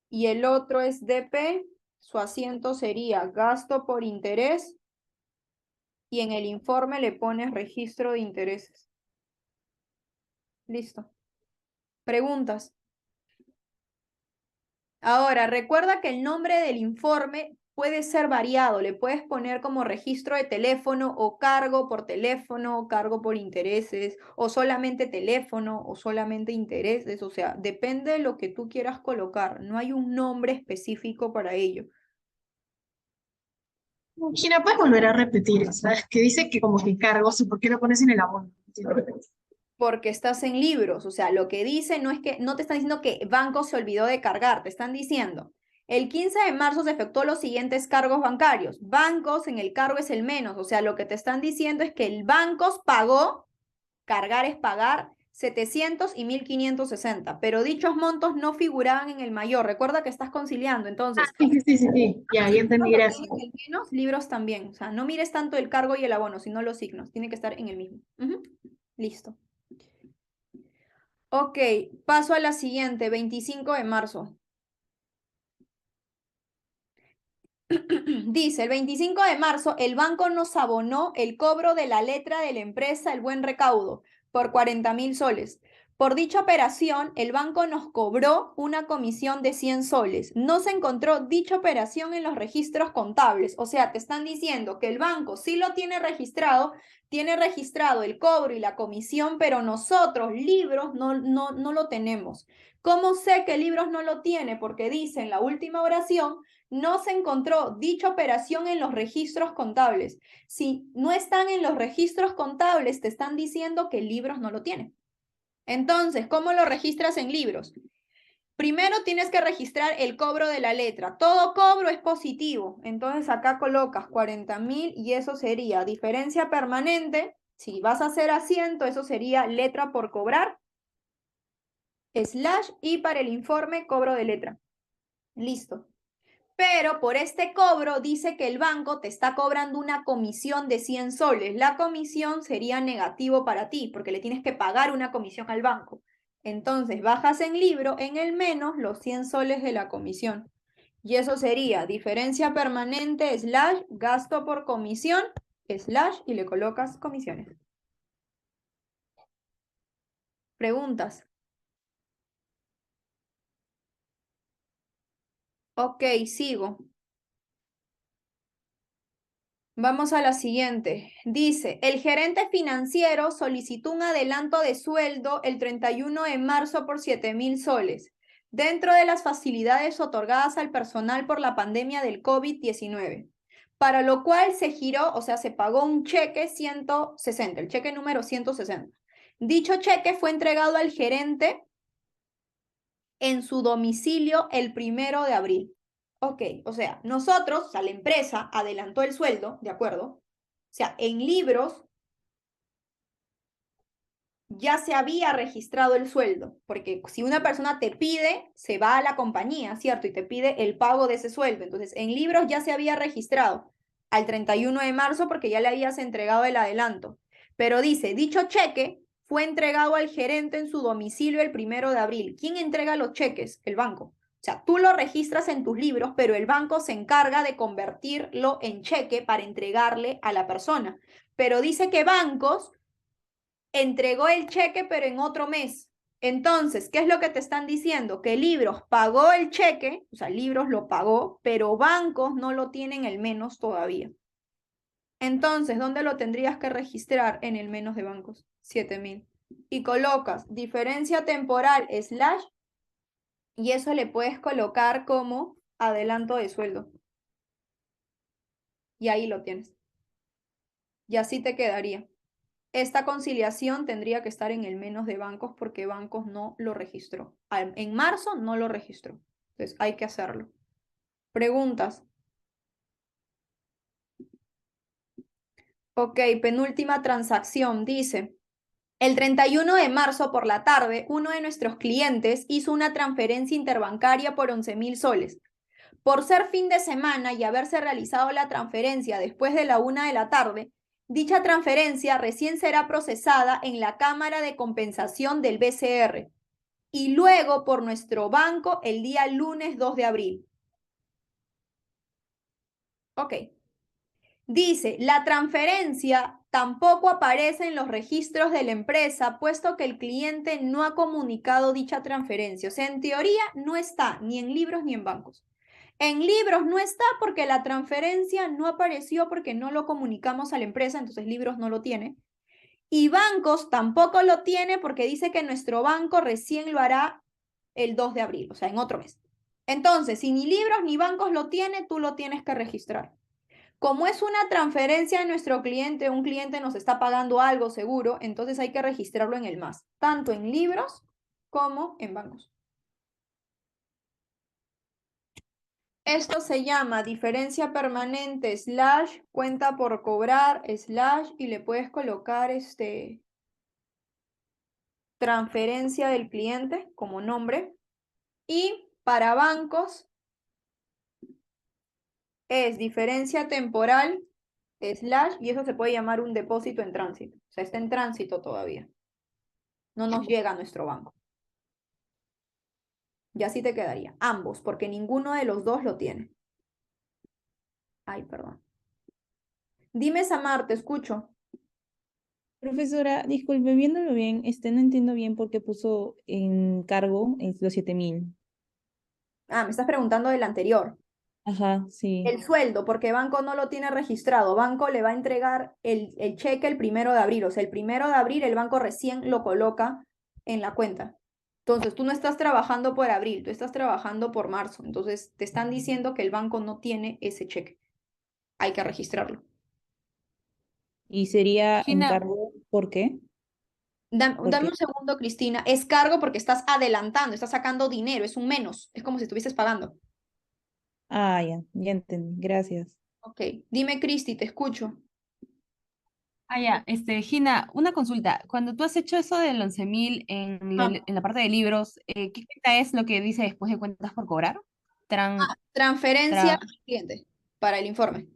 y el otro es DP, su asiento sería gasto por interés, y en el informe le pones registro de intereses. Listo. Preguntas. Ahora, recuerda que el nombre del informe puede ser variado. Le puedes poner como registro de teléfono o cargo por teléfono, o cargo por intereses, o solamente teléfono, o solamente intereses. O sea, depende de lo que tú quieras colocar. No hay un nombre específico para ello. Gina, ¿puedes volver a repetir? ¿Sabes? Que dice que como que cargos, ¿y por qué lo pones en el abono? Porque estás en libros, o sea, lo que dice no es que, no te están diciendo que banco se olvidó de cargar, te están diciendo, el 15 de marzo se efectuó los siguientes cargos bancarios, bancos en el cargo es el menos, o sea, lo que te están diciendo es que el bancos pagó, cargar es pagar, 700 y 1560, pero dichos montos no figuraban en el mayor, recuerda que estás conciliando, entonces, Sí, sí, sí, sí, sí. Ya entendí, lo gracias. tienes en el menos, libros también, o sea, no mires tanto el cargo y el abono, sino los signos, tiene que estar en el mismo. Listo. Ok, paso a la siguiente, 25 de marzo. Dice, el 25 de marzo el banco nos abonó el cobro de la letra de la empresa El Buen Recaudo por 40.000 soles. Por dicha operación, el banco nos cobró una comisión de 100 soles. No se encontró dicha operación en los registros contables. O sea, te están diciendo que el banco sí lo tiene registrado el cobro y la comisión, pero nosotros, libros, no lo tenemos. ¿Cómo sé que libros no lo tiene? Porque dice en la última oración, no se encontró dicha operación en los registros contables. Si no están en los registros contables, te están diciendo que libros no lo tiene. Entonces, ¿cómo lo registras en libros? Primero tienes que registrar el cobro de la letra. Todo cobro es positivo. Entonces acá colocas 40.000 y eso sería diferencia permanente. Si vas a hacer asiento, eso sería letra por cobrar, slash, y para el informe, cobro de letra. Listo. Pero por este cobro dice que el banco te está cobrando una comisión de 100 soles. La comisión sería negativo para ti porque le tienes que pagar una comisión al banco. Entonces bajas en libro en el menos los 100 soles de la comisión. Y eso sería diferencia permanente slash gasto por comisión slash y le colocas comisiones. Preguntas. Ok, sigo. Vamos a la siguiente. Dice, el gerente financiero solicitó un adelanto de sueldo el 31 de marzo por 7.000 soles, dentro de las facilidades otorgadas al personal por la pandemia del COVID-19, para lo cual se giró, o sea, se pagó un cheque 160, el cheque número 160. Dicho cheque fue entregado al gerente en su domicilio el 1 de abril. Ok, o sea, nosotros, o sea, la empresa adelantó el sueldo, ¿de acuerdo? O sea, en libros ya se había registrado el sueldo, porque si una persona te pide, se va a la compañía, ¿cierto? Y te pide el pago de ese sueldo. Entonces, en libros ya se había registrado al 31 de marzo porque ya le habías entregado el adelanto. Pero dice, dicho cheque fue entregado al gerente en su domicilio el 1 de abril. ¿Quién entrega los cheques? El banco. O sea, tú lo registras en tus libros, pero el banco se encarga de convertirlo en cheque para entregarle a la persona. Pero dice que bancos entregó el cheque, pero en otro mes. Entonces, ¿qué es lo que te están diciendo? Que Libros pagó el cheque, o sea, Libros lo pagó, pero bancos no lo tienen el menos todavía. Entonces, ¿dónde lo tendrías que registrar? En el menos de bancos, 7.000. Y colocas diferencia temporal slash, y eso le puedes colocar como adelanto de sueldo. Y ahí lo tienes. Y así te quedaría. Esta conciliación tendría que estar en el menos de bancos porque bancos no lo registró. En marzo no lo registró. Entonces hay que hacerlo. Preguntas. Ok, penúltima transacción. Dice, el 31 de marzo por la tarde, uno de nuestros clientes hizo una transferencia interbancaria por 11.000 soles. Por ser fin de semana y haberse realizado la transferencia después de la 1 de la tarde, dicha transferencia recién será procesada en la Cámara de Compensación del BCR y luego por nuestro banco el día lunes 2 de abril. Ok. Dice, la transferencia tampoco aparece en los registros de la empresa, puesto que el cliente no ha comunicado dicha transferencia. O sea, en teoría no está ni en libros ni en bancos. En libros no está porque la transferencia no apareció porque no lo comunicamos a la empresa, entonces libros no lo tiene. Y bancos tampoco lo tiene porque dice que nuestro banco recién lo hará el 2 de abril, o sea, en otro mes. Entonces, si ni libros ni bancos lo tiene, tú lo tienes que registrar. Como es una transferencia de nuestro cliente, un cliente nos está pagando algo seguro, entonces hay que registrarlo en el MAS, tanto en libros como en bancos. Esto se llama diferencia permanente slash cuenta por cobrar slash y le puedes colocar transferencia del cliente como nombre. Y para bancos es diferencia temporal slash y eso se puede llamar un depósito en tránsito. O sea, está en tránsito todavía. No nos llega a nuestro banco. Y así te quedaría. Ambos, porque ninguno de los dos lo tiene. Ay, perdón. Dime, Samar, te escucho. Profesora, disculpe, viéndolo bien, no entiendo bien por qué puso en cargo los 7.000. Ah, me estás preguntando del anterior. Ajá, sí. El sueldo, porque banco no lo tiene registrado. Banco le va a entregar el cheque el 1 de abril. O sea, el 1 de abril el banco recién lo coloca en la cuenta. Entonces, tú no estás trabajando por abril, tú estás trabajando por marzo. Entonces, te están diciendo que el banco no tiene ese cheque. Hay que registrarlo. Y sería Gina, encargo, ¿por qué? Dame Porque, un segundo, Cristina. Es cargo porque estás adelantando, estás sacando dinero, es un menos. Es como si estuvieses pagando. ya entendí, gracias. Ok. Dime, Cristi, te escucho. ya, Gina, una consulta. Cuando tú has hecho eso del 11.000 Ah, en la parte de libros, ¿qué cuenta es lo que dice después de cuentas por cobrar? Tran, transferencia tra, al cliente para el informe.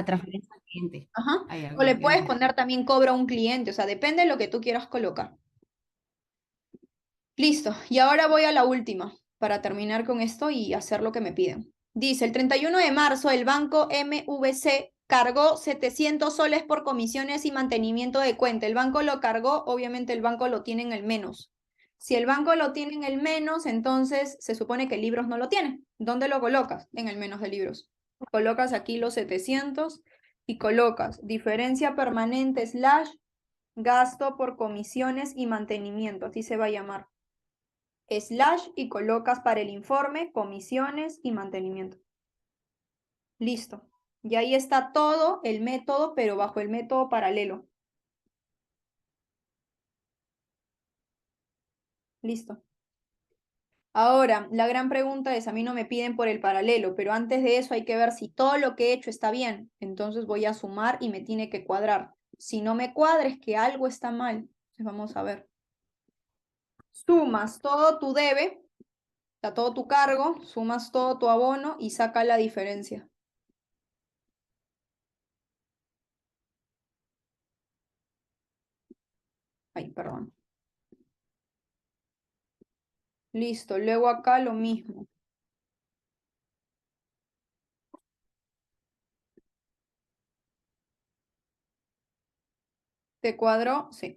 transferencia al cliente. Ajá. Ya, O le ok, puedes gracias. poner también cobra a un cliente, o sea, depende de lo que tú quieras colocar. Listo. Y ahora voy a la última para terminar con esto y hacer lo que me piden. Dice, el 31 de marzo el banco MVC cargó 700 soles por comisiones y mantenimiento de cuenta. El banco lo cargó, obviamente el banco lo tiene en el menos. Si el banco lo tiene en el menos, entonces se supone que libros no lo tiene. ¿Dónde lo colocas? En el menos de libros. Colocas aquí los 700 y colocas diferencia permanente slash gasto por comisiones y mantenimiento. Así se va a llamar slash y colocas para el informe, comisiones y mantenimiento. Listo. Y ahí está todo el método, pero bajo el método paralelo. Listo. Ahora, la gran pregunta es, a mí no me piden por el paralelo, pero antes de eso hay que ver si todo lo que he hecho está bien. Entonces voy a sumar y me tiene que cuadrar. Si no me cuadra es que algo está mal. Entonces vamos a ver. Sumas todo tu debe, todo tu cargo, sumas todo tu abono y saca la diferencia. Ay, perdón. Listo, luego acá lo mismo. ¿Te cuadró? Sí.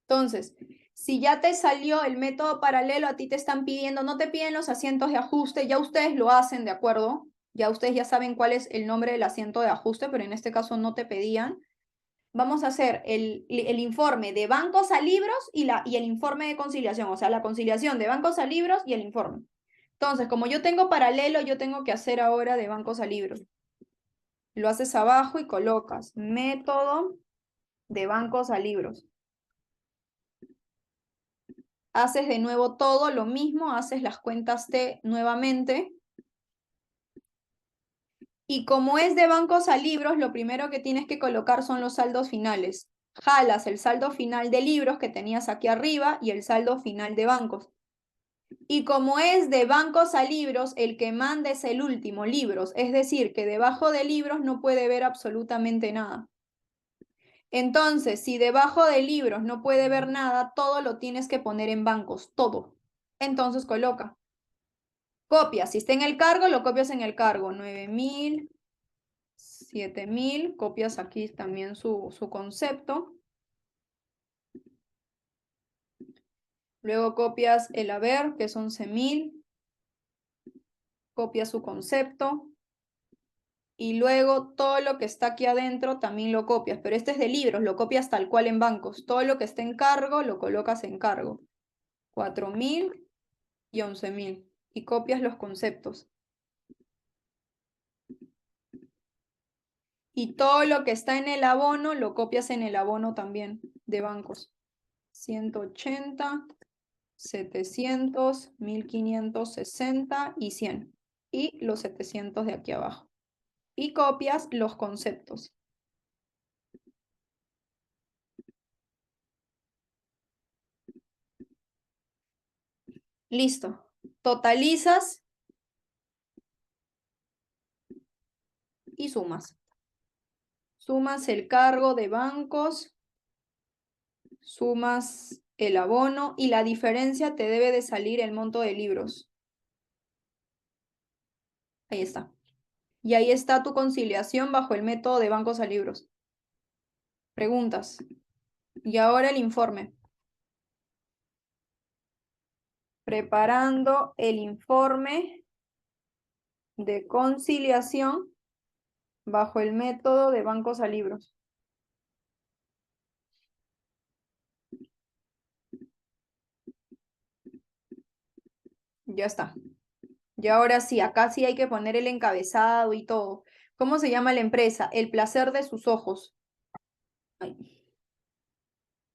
Entonces, si ya te salió el método paralelo, a ti te están pidiendo, no te piden los asientos de ajuste, ya ustedes lo hacen, ¿de acuerdo? Ya ustedes ya saben cuál es el nombre del asiento de ajuste, pero en este caso no te pedían. Vamos a hacer el informe de bancos a libros y el informe de conciliación, o sea, la conciliación de bancos a libros y el informe. Entonces, como yo tengo paralelo, yo tengo que hacer ahora de bancos a libros. Lo haces abajo y colocas método de bancos a libros. Haces de nuevo todo lo mismo, haces las cuentas T nuevamente. Y como es de bancos a libros, lo primero que tienes que colocar son los saldos finales. Jalas el saldo final de libros que tenías aquí arriba y el saldo final de bancos. Y como es de bancos a libros, el que manda es el último, libros. Es decir, que debajo de libros no puede ver absolutamente nada. Entonces, si debajo de libros no puede ver nada, todo lo tienes que poner en bancos, todo. Entonces coloca. Copias, si está en el cargo, lo copias en el cargo. 9.000, 7.000, copias aquí también su concepto. Luego copias el haber, que es 11.000. Copias su concepto. Y luego todo lo que está aquí adentro también lo copias. Pero este es de libros, lo copias tal cual en bancos. Todo lo que está en cargo, lo colocas en cargo. 4.000 y 11.000. Y copias los conceptos. Y todo lo que está en el abono lo copias en el abono también de bancos. 180, 700, 1560 y 100. Y los 700 de aquí abajo. Y copias los conceptos. Listo. Totalizas y sumas. Sumas el cargo de bancos, sumas el abono y la diferencia te debe de salir el monto de libros. Ahí está. Y ahí está tu conciliación bajo el método de bancos a libros. Preguntas. Y ahora el informe. Preparando el informe de conciliación bajo el método de bancos a libros. Ya está. Y ahora sí, acá sí hay que poner el encabezado y todo. ¿Cómo se llama la empresa? El placer de sus ojos. Ay.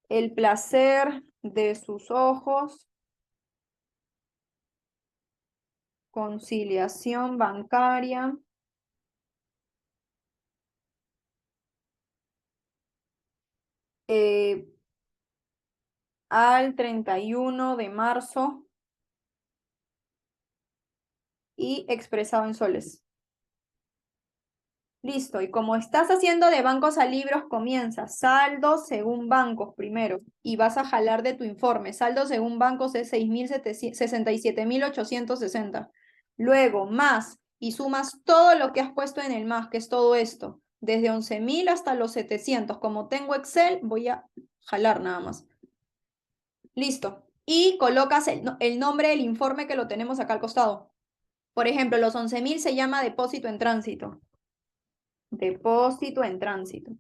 El placer de sus ojos. Conciliación bancaria. Al 31 de marzo y expresado en soles. Listo, y como estás haciendo de bancos a libros, comienza saldo según bancos primero y vas a jalar de tu informe. Saldo según bancos es 67.860. Luego más y sumas todo lo que has puesto en el más, que es todo esto, desde 11.000 hasta los 700. Como tengo Excel, voy a jalar nada más. Listo. Y colocas el nombre del informe que lo tenemos acá al costado. Por ejemplo, los 11.000 se llama depósito en tránsito. Depósito en tránsito.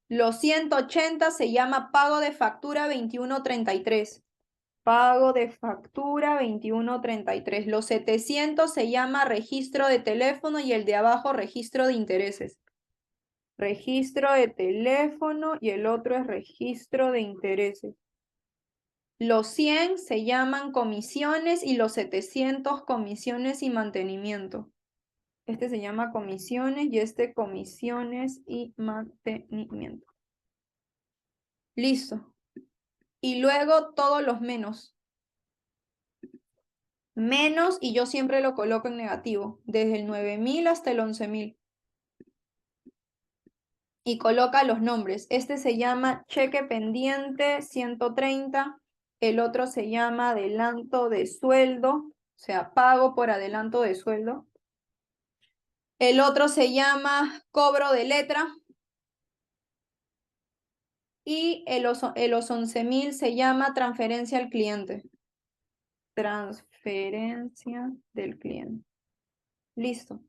Los 180 se llama pago de factura 2133. Pago de factura 2133. Los 700 se llama registro de teléfono y el de abajo registro de intereses. Registro de teléfono y el otro es registro de intereses. Los 100 se llaman comisiones y los 700 comisiones y mantenimiento. Este se llama comisiones y este comisiones y mantenimiento. Listo. Y luego todos los menos. Menos y yo siempre lo coloco en negativo. Desde el 9.000 hasta el 11.000. Y coloca los nombres. Este se llama cheque pendiente 130. El otro se llama adelanto de sueldo. O sea, pago por adelanto de sueldo. El otro se llama cobro de letra. Y los 11.000 se llama transferencia al cliente. Transferencia del cliente. Listo.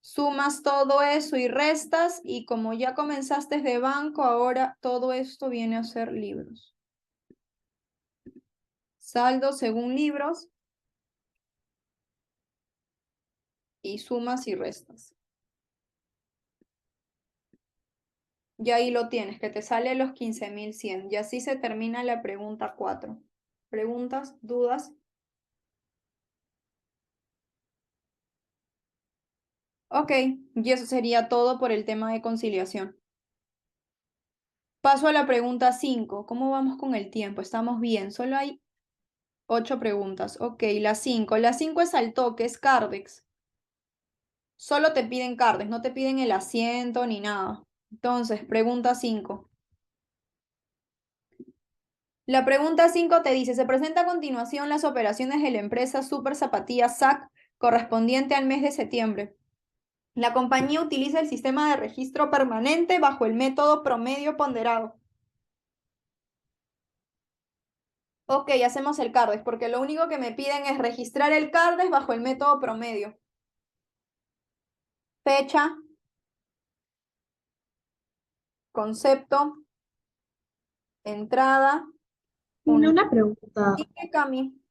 Sumas todo eso y restas. Y como ya comenzaste de banco, ahora todo esto viene a ser libros. Saldo según libros. Y sumas y restas. Y ahí lo tienes, que te sale los 15.100. Y así se termina la pregunta 4. ¿Preguntas? ¿Dudas? Ok, y eso sería todo por el tema de conciliación. Paso a la pregunta 5. ¿Cómo vamos con el tiempo? Estamos bien, solo hay 8 preguntas. Ok, la 5. La 5 es al toque, es Cardex. Solo te piden Cardex, no te piden el asiento ni nada. Entonces, pregunta 5. La pregunta 5 te dice, se presenta a continuación las operaciones de la empresa Super Zapatillas SAC correspondiente al mes de septiembre. La compañía utiliza el sistema de registro permanente bajo el método promedio ponderado. Ok, hacemos el Cardex, porque lo único que me piden es registrar el Cardex bajo el método promedio. Fecha, concepto, entrada. Una pregunta. Y Cami.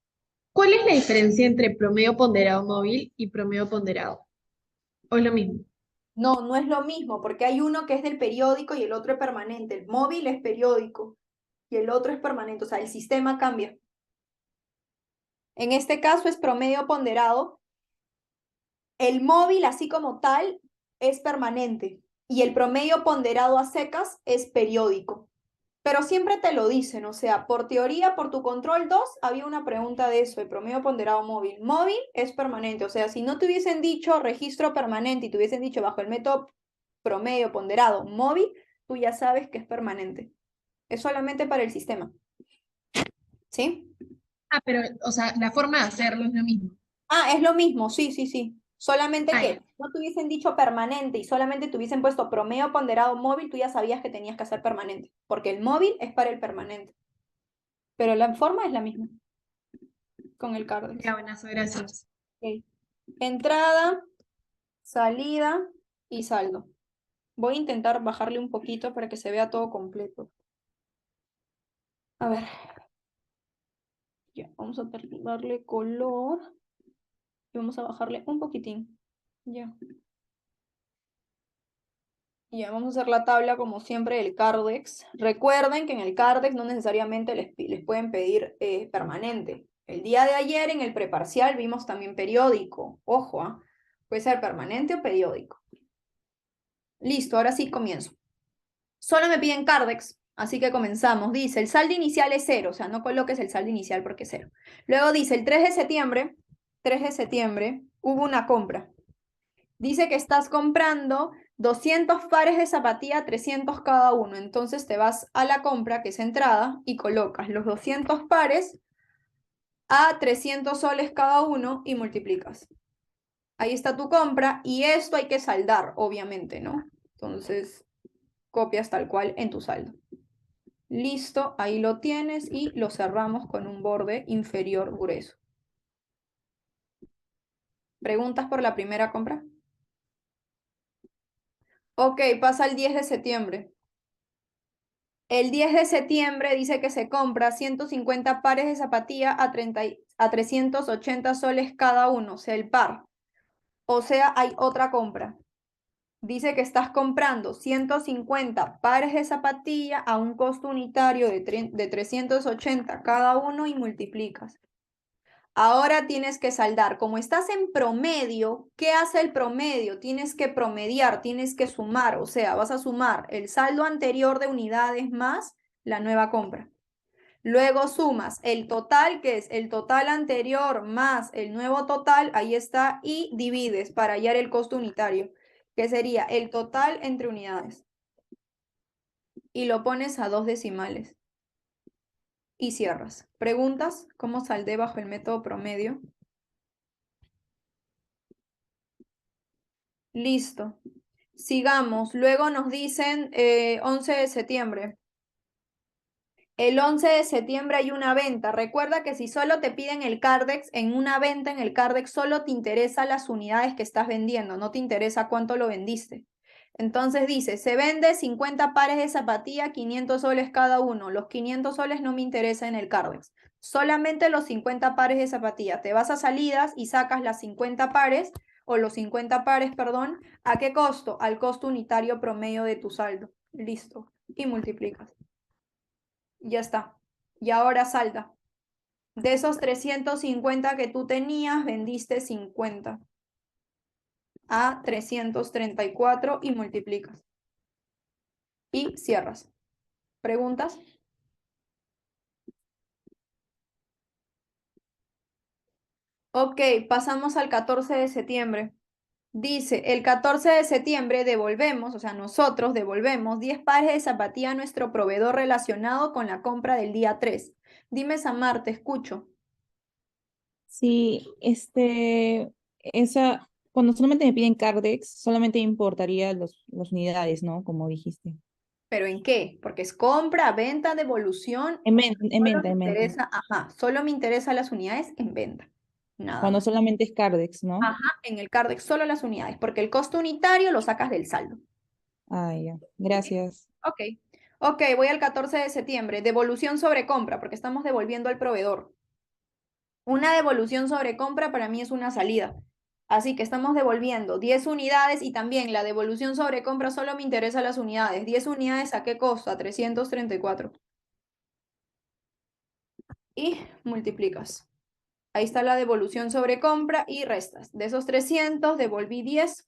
¿Cuál es la diferencia entre promedio ponderado móvil y promedio ponderado? ¿O es lo mismo? No, no es lo mismo, porque hay uno que es del periódico y el otro es permanente. El móvil es periódico y el otro es permanente, o sea, el sistema cambia. En este caso es promedio ponderado. El móvil, así como tal, es permanente y el promedio ponderado a secas es periódico. Pero siempre te lo dicen, o sea, por teoría, por tu control 2 había una pregunta de eso, el promedio ponderado móvil. Móvil es permanente, o sea, si no te hubiesen dicho registro permanente y te hubiesen dicho bajo el método promedio ponderado móvil, tú ya sabes que es permanente. Es solamente para el sistema. ¿Sí? Ah, pero, o sea, la forma de hacerlo es lo mismo. Ah, es lo mismo, sí, sí, sí. Solamente Ah, que ya. no te hubiesen dicho permanente y solamente te hubiesen puesto promedio ponderado móvil, tú ya sabías que tenías que hacer permanente, porque el móvil es para el permanente. Pero la forma es la misma, con el Cardex. Ya, buenazo, gracias. Ok. Entrada, salida y saldo. Voy a intentar bajarle un poquito para que se vea todo completo. A ver. Ya, vamos a darle color. Y vamos a bajarle un poquitín. Ya. Ya, vamos a hacer la tabla como siempre del Cardex. Recuerden que en el Cardex no necesariamente les pueden pedir permanente. El día de ayer en el preparcial vimos también periódico. Ojo, ¿ah? Puede ser permanente o periódico. Listo, ahora sí comienzo. Solo me piden Cardex, así que comenzamos. Dice, el saldo inicial es 0, o sea, no coloques el saldo inicial porque es 0. Luego dice, el 3 de septiembre, hubo una compra. Dice que estás comprando 200 pares de zapatilla, 300 cada uno. Entonces te vas a la compra, que es entrada, y colocas los 200 pares a 300 soles cada uno y multiplicas. Ahí está tu compra y esto hay que saldar, obviamente, ¿no? Entonces, copias tal cual en tu saldo. Listo, ahí lo tienes y lo cerramos con un borde inferior grueso. ¿Preguntas por la primera compra? Ok, pasa el 10 de septiembre. El 10 de septiembre dice que se compra 150 pares de zapatilla a 380 soles cada uno, o sea, el par. O sea, hay otra compra. Dice que estás comprando 150 pares de zapatilla a un costo unitario de 380 cada uno y multiplicas. Ahora tienes que saldar. Como estás en promedio, ¿qué hace el promedio? Tienes que promediar, tienes que sumar. O sea, vas a sumar el saldo anterior de unidades más la nueva compra. Luego sumas el total, que es el total anterior más el nuevo total, ahí está, y divides para hallar el costo unitario, que sería el total entre unidades. Y lo pones a 2 decimales. Y cierras. ¿Preguntas? ¿Cómo saldé bajo el método promedio? Listo. Sigamos. Luego nos dicen 11 de septiembre. El 11 de septiembre hay una venta. Recuerda que si solo te piden el Cardex, en una venta en el Cardex solo te interesa las unidades que estás vendiendo, no te interesa cuánto lo vendiste. Entonces dice, se vende 50 pares de zapatilla, 500 soles cada uno. Los 500 soles no me interesa en el Cardex. Solamente los 50 pares de zapatilla. Te vas a salidas y sacas las 50 pares, o los 50 pares, perdón. ¿A qué costo? Al costo unitario promedio de tu saldo. Listo. Y multiplicas. Ya está. Y ahora salda. De esos 350 que tú tenías, vendiste 50 a 334 y multiplicas. Y cierras. ¿Preguntas? Ok, pasamos al 14 de septiembre. Dice, el 14 de septiembre devolvemos, o sea, nosotros devolvemos 10 pares de zapatilla a nuestro proveedor relacionado con la compra del día 3. Dime, Samar, te escucho. Sí, cuando solamente me piden Cardex, solamente importaría las unidades, ¿no? Como dijiste. ¿Pero en qué? Porque es compra, venta, devolución. En venta, en Solo venta, me en venta. interesa, ajá, solo me interesan las unidades en venta. Nada Cuando más. solamente es Cardex, ¿no? Ajá, en el Cardex solo las unidades, porque el costo unitario lo sacas del saldo. Ah, ya. Gracias. Ok. Ok, voy al 14 de septiembre. Devolución sobre compra, porque estamos devolviendo al proveedor. Una devolución sobre compra para mí es una salida. Así que estamos devolviendo 10 unidades y también la devolución sobre compra solo me interesa las unidades. 10 unidades, ¿a qué costa? 334. Y multiplicas. Ahí está la devolución sobre compra y restas. De esos 300, devolví 10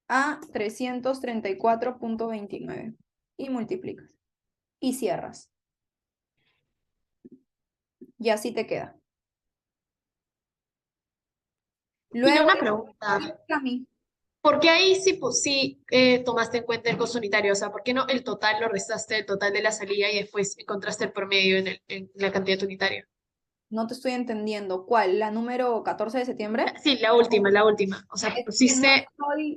a 334.29. Y multiplicas. Y cierras. Y así te queda. Tiene Luego, una pregunta. Cami, ¿Por qué ahí sí, pues, sí tomaste en cuenta el costo unitario? O sea, ¿por qué no el total lo restaste del total de la salida y después encontraste el promedio en la cantidad unitaria? no te estoy entendiendo. ¿Cuál? ¿La número 14 de septiembre? Sí, la última, la última. O sea, Es que pusiste,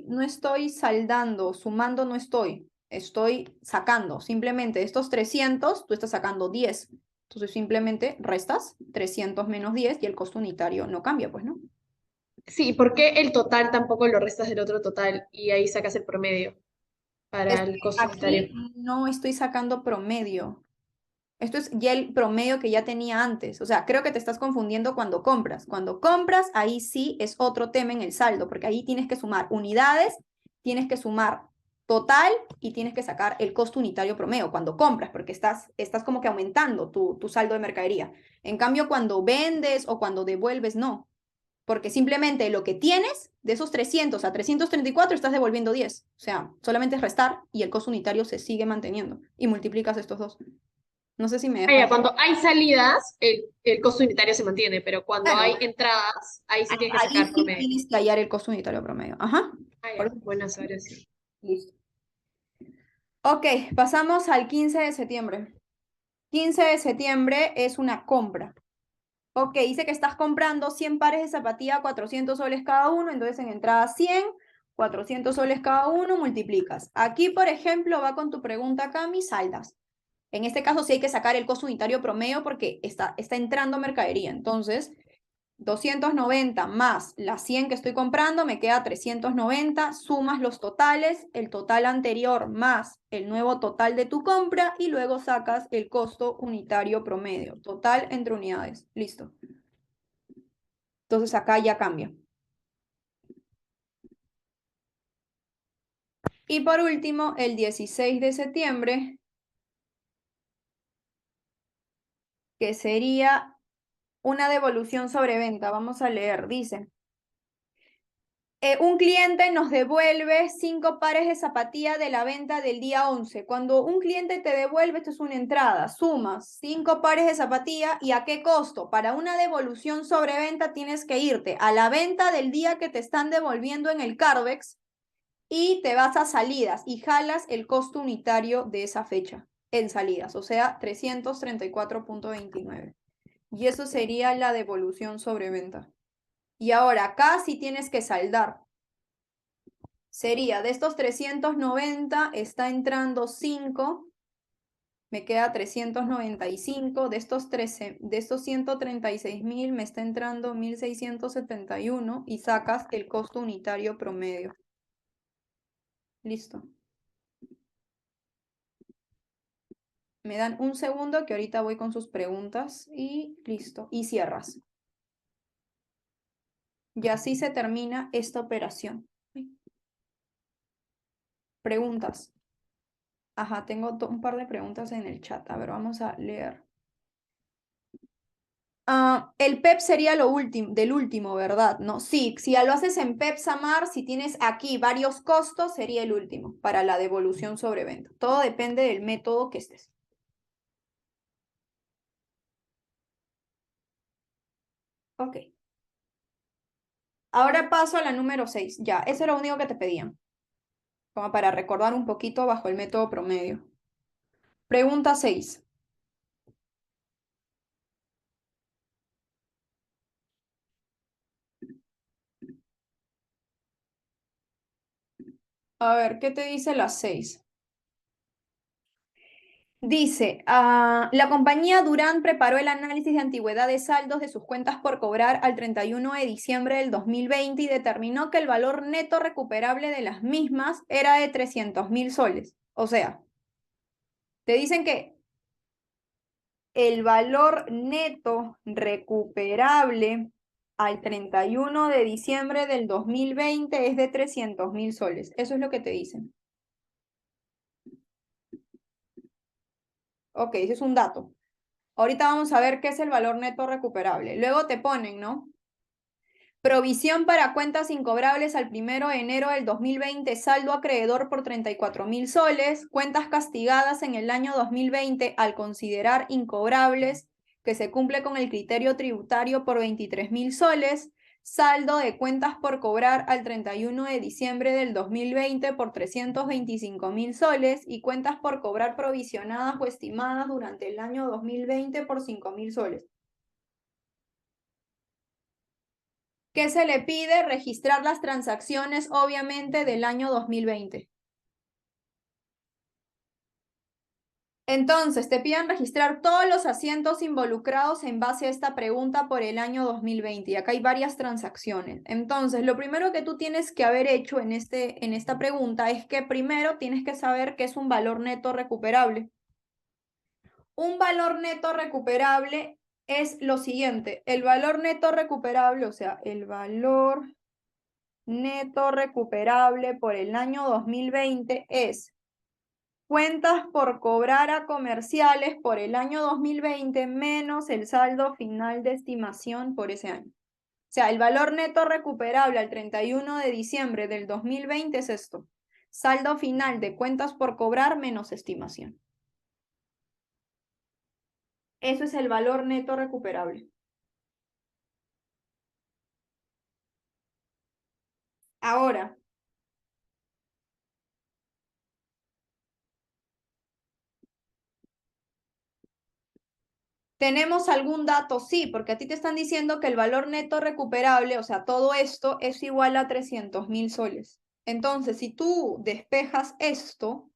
no estoy saldando, sumando no estoy. Estoy sacando. Simplemente de estos 300, tú estás sacando 10. Entonces simplemente restas 300 menos 10 y el costo unitario no cambia, pues, ¿no? sí, ¿por qué el total tampoco lo restas del otro total y ahí sacas el promedio Es para que el costo unitario? aquí no estoy sacando promedio. Esto es ya el promedio que ya tenía antes. O sea, creo que te estás confundiendo cuando compras. Cuando compras, ahí sí es otro tema en el saldo, porque ahí tienes que sumar unidades, tienes que sumar total y tienes que sacar el costo unitario promedio cuando compras, porque estás como que aumentando tu saldo de mercadería. En cambio, cuando vendes o cuando devuelves, no. Porque simplemente lo que tienes, de esos 300 a 334, estás devolviendo 10. O sea, solamente es restar y el costo unitario se sigue manteniendo. Y multiplicas estos dos. No sé si me Ah, ya, dejas. cuando hay salidas, el costo unitario se mantiene, pero cuando hay Claro, entradas, ahí sí tienes que ahí sacar sí promedio. tienes que hallar el costo unitario promedio. Ajá. Ah, Por ya, eso, buena saber así. listo. Ok, pasamos al 15 de septiembre. 15 de septiembre es una compra. Ok, dice que estás comprando 100 pares de zapatilla a 400 soles cada uno, entonces en entrada 100, 400 soles cada uno, multiplicas. Aquí, por ejemplo, va con tu pregunta, Cami, saldas. En este caso sí hay que sacar el costo unitario promedio porque está entrando mercadería. Entonces, 290 más las 100 que estoy comprando, me queda 390, sumas los totales, el total anterior más el nuevo total de tu compra y luego sacas el costo unitario promedio, total entre unidades. Listo. Entonces acá ya cambia. Y por último, el 16 de septiembre, que sería una devolución sobre venta. Vamos a leer, dice. Un cliente nos devuelve 5 pares de zapatillas de la venta del día 11. Cuando un cliente te devuelve, esto es una entrada, sumas 5 pares de zapatillas y ¿a qué costo? Para una devolución sobre venta tienes que irte a la venta del día que te están devolviendo en el Carvex y te vas a salidas y jalas el costo unitario de esa fecha en salidas, o sea, 334.29. Y eso sería la devolución sobre venta. Y ahora acá sí tienes que saldar. Sería de estos 390, está entrando 5, me queda 395. De estos 13, de estos 136.000 me está entrando 1.671 y sacas el costo unitario promedio. Listo. Me dan un segundo que ahorita voy con sus preguntas y listo. Y cierras. Y así se termina esta operación. Preguntas. Ajá, tengo un par de preguntas en el chat. A ver, vamos a leer. El PEP sería lo último, del último, ¿verdad? No, sí, si lo haces en PEP Samar, si tienes aquí varios costos, sería el último para la devolución sobre venta. Todo depende del método que estés. Ok. Ahora paso a la número 6. Ya, eso era lo único que te pedían. Como para recordar un poquito bajo el método promedio. Pregunta 6. A ver, ¿qué te dice la 6? Dice, la compañía Durán preparó el análisis de antigüedad de saldos de sus cuentas por cobrar al 31 de diciembre del 2020 y determinó que el valor neto recuperable de las mismas era de 300.000 soles. O sea, te dicen que el valor neto recuperable al 31 de diciembre del 2020 es de 300.000 soles. Eso es lo que te dicen. Ok, ese es un dato. Ahorita vamos a ver qué es el valor neto recuperable. Luego te ponen, ¿no? Provisión para cuentas incobrables al 1 de enero del 2020, saldo acreedor por 34.000 soles, cuentas castigadas en el año 2020 al considerar incobrables, que se cumple con el criterio tributario por 23.000 soles, saldo de cuentas por cobrar al 31 de diciembre del 2020 por 325.000 soles y cuentas por cobrar provisionadas o estimadas durante el año 2020 por 5.000 soles. ¿Qué se le pide? Registrar las transacciones, obviamente, del año 2020. Entonces, te piden registrar todos los asientos involucrados en base a esta pregunta por el año 2020. Y acá hay varias transacciones. Entonces, lo primero que tú tienes que haber hecho en esta pregunta es que primero tienes que saber qué es un valor neto recuperable. Un valor neto recuperable es lo siguiente. El valor neto recuperable, o sea, el valor neto recuperable por el año 2020 es cuentas por cobrar a comerciales por el año 2020 menos el saldo final de estimación por ese año. O sea, el valor neto recuperable al 31 de diciembre del 2020 es esto. Saldo final de cuentas por cobrar menos estimación. Eso es el valor neto recuperable. Ahora, ¿tenemos algún dato? Sí, porque a ti te están diciendo que el valor neto recuperable, o sea, todo esto es igual a 300.000 soles. Entonces, si tú despejas esto,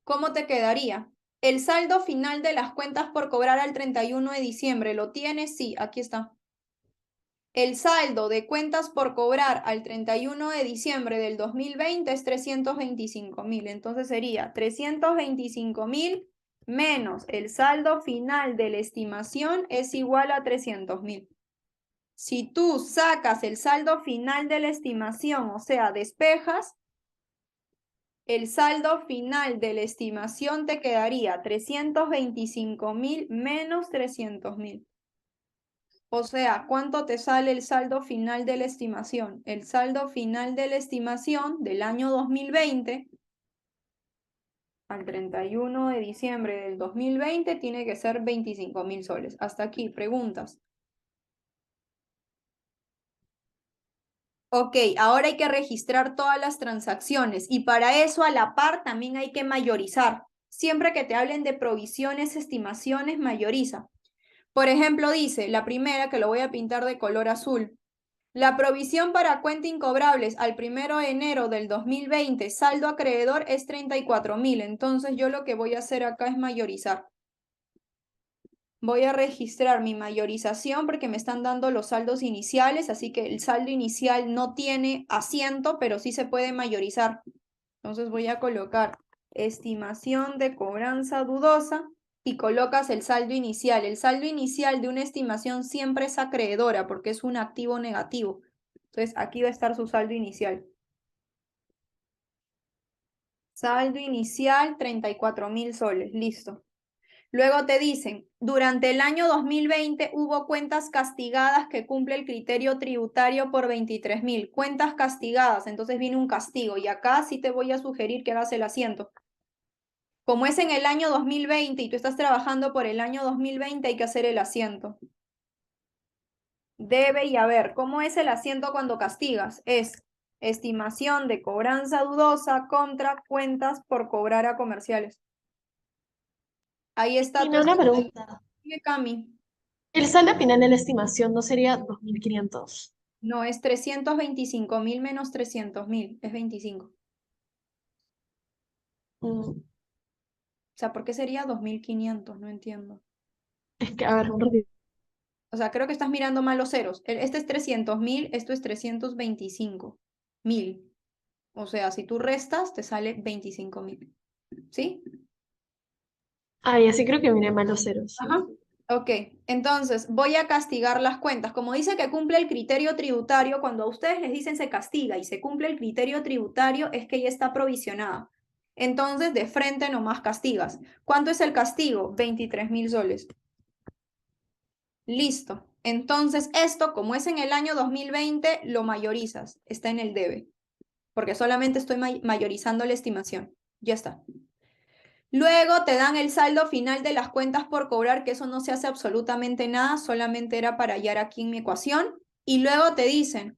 ¿cómo te quedaría? El saldo final de las cuentas por cobrar al 31 de diciembre, ¿lo tienes? Sí, aquí está. El saldo de cuentas por cobrar al 31 de diciembre del 2020 es 325.000. Entonces sería 325.000 menos el saldo final de la estimación es igual a 300.000. Si tú sacas el saldo final de la estimación, o sea, despejas, el saldo final de la estimación te quedaría 325.000 menos 300.000. O sea, ¿cuánto te sale el saldo final de la estimación? El saldo final de la estimación del año 2020 al 31 de diciembre del 2020 tiene que ser 25.000 soles. Hasta aquí, preguntas. Ok, ahora hay que registrar todas las transacciones y para eso a la par también hay que mayorizar. Siempre que te hablen de provisiones, estimaciones, mayoriza. Por ejemplo, dice, la primera que lo voy a pintar de color azul. La provisión para cuenta incobrables al 1 de enero del 2020, saldo acreedor es 34.000. Entonces yo lo que voy a hacer acá es mayorizar. Voy a registrar mi mayorización porque me están dando los saldos iniciales, así que el saldo inicial no tiene asiento, pero sí se puede mayorizar. Entonces voy a colocar estimación de cobranza dudosa y colocas el saldo inicial. El saldo inicial de una estimación siempre es acreedora porque es un activo negativo. Entonces aquí va a estar su saldo inicial. Saldo inicial 34.000 soles, listo. Luego te dicen, durante el año 2020 hubo cuentas castigadas que cumple el criterio tributario por 23.000. Cuentas castigadas, entonces viene un castigo. Y acá sí te voy a sugerir que hagas el asiento. Como es en el año 2020 y tú estás trabajando por el año 2020, hay que hacer el asiento. Debe y haber. ¿Cómo es el asiento cuando castigas? Es estimación de cobranza dudosa contra cuentas por cobrar a comerciales. Ahí está tu Tiene una estimación. pregunta. Sigue, Cami. ¿El saldo final de la estimación no sería 2.500? No, es 325.000 menos 300.000. Es 25. O sea, ¿por qué sería 2.500? No entiendo. Es que, a ver, un ratito. O sea, creo que estás mirando mal los ceros. Este es 300.000, esto es 325.000. O sea, si tú restas, te sale 25.000. ¿Sí? Ay, así creo que miré mal los ceros. Ajá. Ok, entonces voy a castigar las cuentas. Como dice que cumple el criterio tributario, cuando a ustedes les dicen se castiga y se cumple el criterio tributario, es que ya está provisionada. Entonces, de frente nomás castigas. ¿Cuánto es el castigo? 23.000 soles. Listo. Entonces, esto, como es en el año 2020, lo mayorizas. Está en el debe. Porque solamente estoy mayorizando la estimación. Ya está. Luego te dan el saldo final de las cuentas por cobrar, que eso no se hace absolutamente nada, solamente era para hallar aquí en mi ecuación. Y luego te dicen,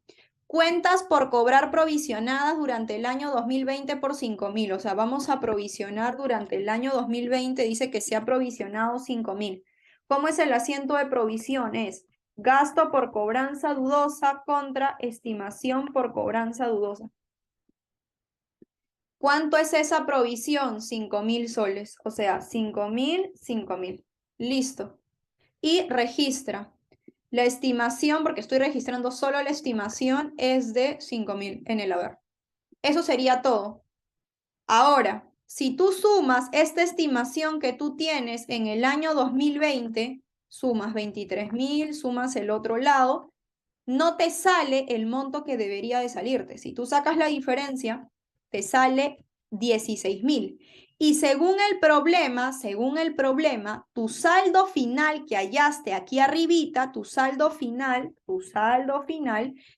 cuentas por cobrar provisionadas durante el año 2020 por 5.000. O sea, vamos a provisionar durante el año 2020, dice que se ha provisionado 5.000. ¿Cómo es el asiento de provisión? Es gasto por cobranza dudosa contra estimación por cobranza dudosa. ¿Cuánto es esa provisión? 5.000 soles. O sea, 5.000, 5.000. Listo. Y registra. La estimación, porque estoy registrando solo la estimación, es de 5.000 en el haber. Eso sería todo. Ahora, si tú sumas esta estimación que tú tienes en el año 2020, sumas 23.000, sumas el otro lado, no te sale el monto que debería de salirte. Si tú sacas la diferencia, te sale 16.000. Y según el problema, tu saldo final que hallaste aquí arribita, tu saldo final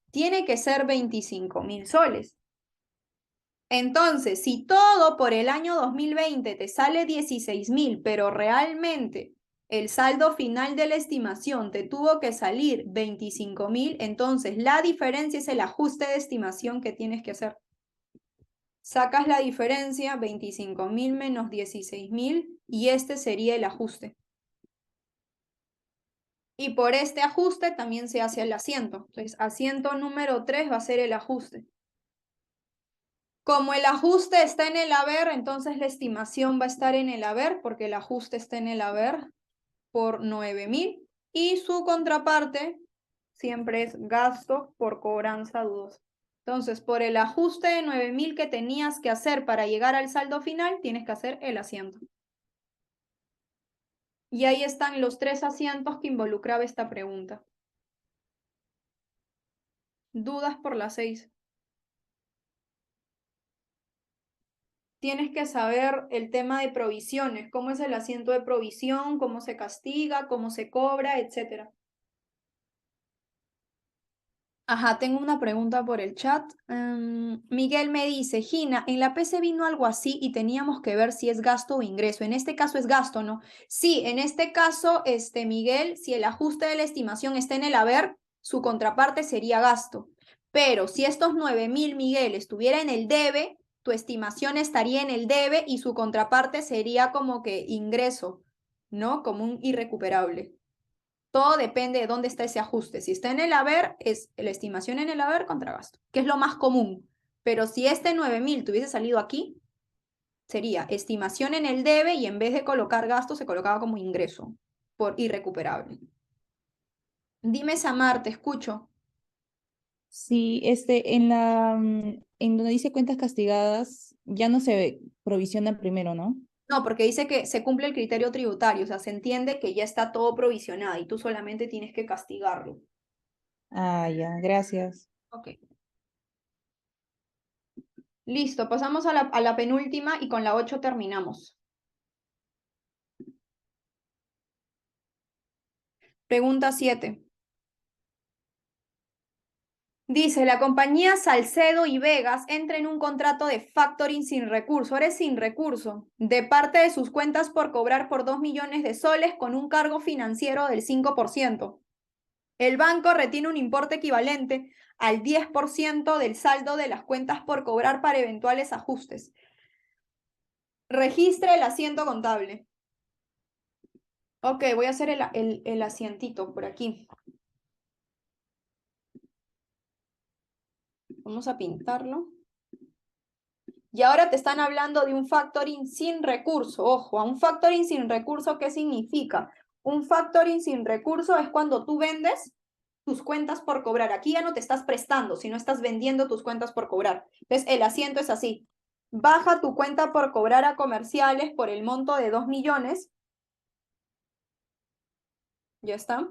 tiene que ser 25.000 soles. Entonces, si todo por el año 2020 te sale 16.000, pero realmente el saldo final de la estimación te tuvo que salir 25.000, entonces la diferencia es el ajuste de estimación que tienes que hacer. Sacas la diferencia, 25.000 menos 16.000, y este sería el ajuste. Y por este ajuste también se hace el asiento. Entonces, asiento número 3 va a ser el ajuste. Como el ajuste está en el haber, entonces la estimación va a estar en el haber, porque el ajuste está en el haber por 9.000. Y su contraparte siempre es gasto por cobranza dudosa. Entonces, por el ajuste de 9.000 que tenías que hacer para llegar al saldo final, tienes que hacer el asiento. Y ahí están los 3 asientos que involucraba esta pregunta. Dudas por las 6. Tienes que saber el tema de provisiones, cómo es el asiento de provisión, cómo se castiga, cómo se cobra, etc. Ajá, tengo una pregunta por el chat. Miguel me dice, Gina, en la PC vino algo así y teníamos que ver si es gasto o ingreso. En este caso es gasto, ¿no? Sí, en este caso, Miguel, si el ajuste de la estimación está en el haber, su contraparte sería gasto. Pero si estos 9.000, Miguel, estuviera en el debe, tu estimación estaría en el debe y su contraparte sería como que ingreso, ¿no? Como un irrecuperable. Todo depende de dónde está ese ajuste. Si está en el haber, es la estimación en el haber contra gasto, que es lo más común. Pero si este 9.000 tuviese salido aquí, sería estimación en el debe y en vez de colocar gasto, se colocaba como ingreso por irrecuperable. Dime, Samar, te escucho. Sí, en donde dice cuentas castigadas, ya no se provisiona primero, ¿no? No, porque dice que se cumple el criterio tributario, o sea, se entiende que ya está todo provisionado y tú solamente tienes que castigarlo. Ah, ya, gracias. Ok. Listo, pasamos a la penúltima y con la 8 terminamos. Pregunta 7. Dice, la compañía Salcedo y Vegas entra en un contrato de factoring sin recurso, ahora es sin recurso, de parte de sus cuentas por cobrar por 2 millones de soles con un cargo financiero del 5%. El banco retiene un importe equivalente al 10% del saldo de las cuentas por cobrar para eventuales ajustes. Registre el asiento contable. Ok, voy a hacer el asientito por aquí. Vamos a pintarlo. Y ahora te están hablando de un factoring sin recurso. Ojo, a un factoring sin recurso, ¿qué significa? Un factoring sin recurso es cuando tú vendes tus cuentas por cobrar. Aquí ya no te estás prestando, sino estás vendiendo tus cuentas por cobrar. Entonces, el asiento es así. Baja tu cuenta por cobrar a comerciales por el monto de 2 millones. ¿Ya está?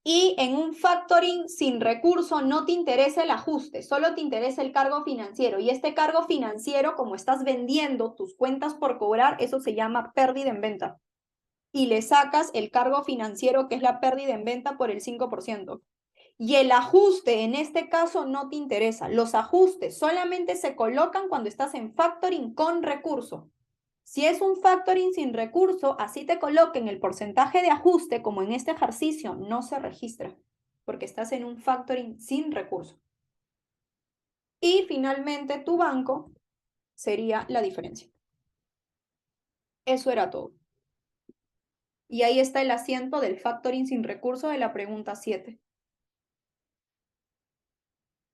Y en un factoring sin recurso no te interesa el ajuste, solo te interesa el cargo financiero. Y este cargo financiero, como estás vendiendo tus cuentas por cobrar, eso se llama pérdida en venta. Y le sacas el cargo financiero, que es la pérdida en venta, por el 5%. Y el ajuste en este caso no te interesa. Los ajustes solamente se colocan cuando estás en factoring con recurso. Si es un factoring sin recurso, así te coloquen el porcentaje de ajuste, como en este ejercicio, no se registra, porque estás en un factoring sin recurso. Y finalmente tu banco sería la diferencia. Eso era todo. Y ahí está el asiento del factoring sin recurso de la pregunta 7.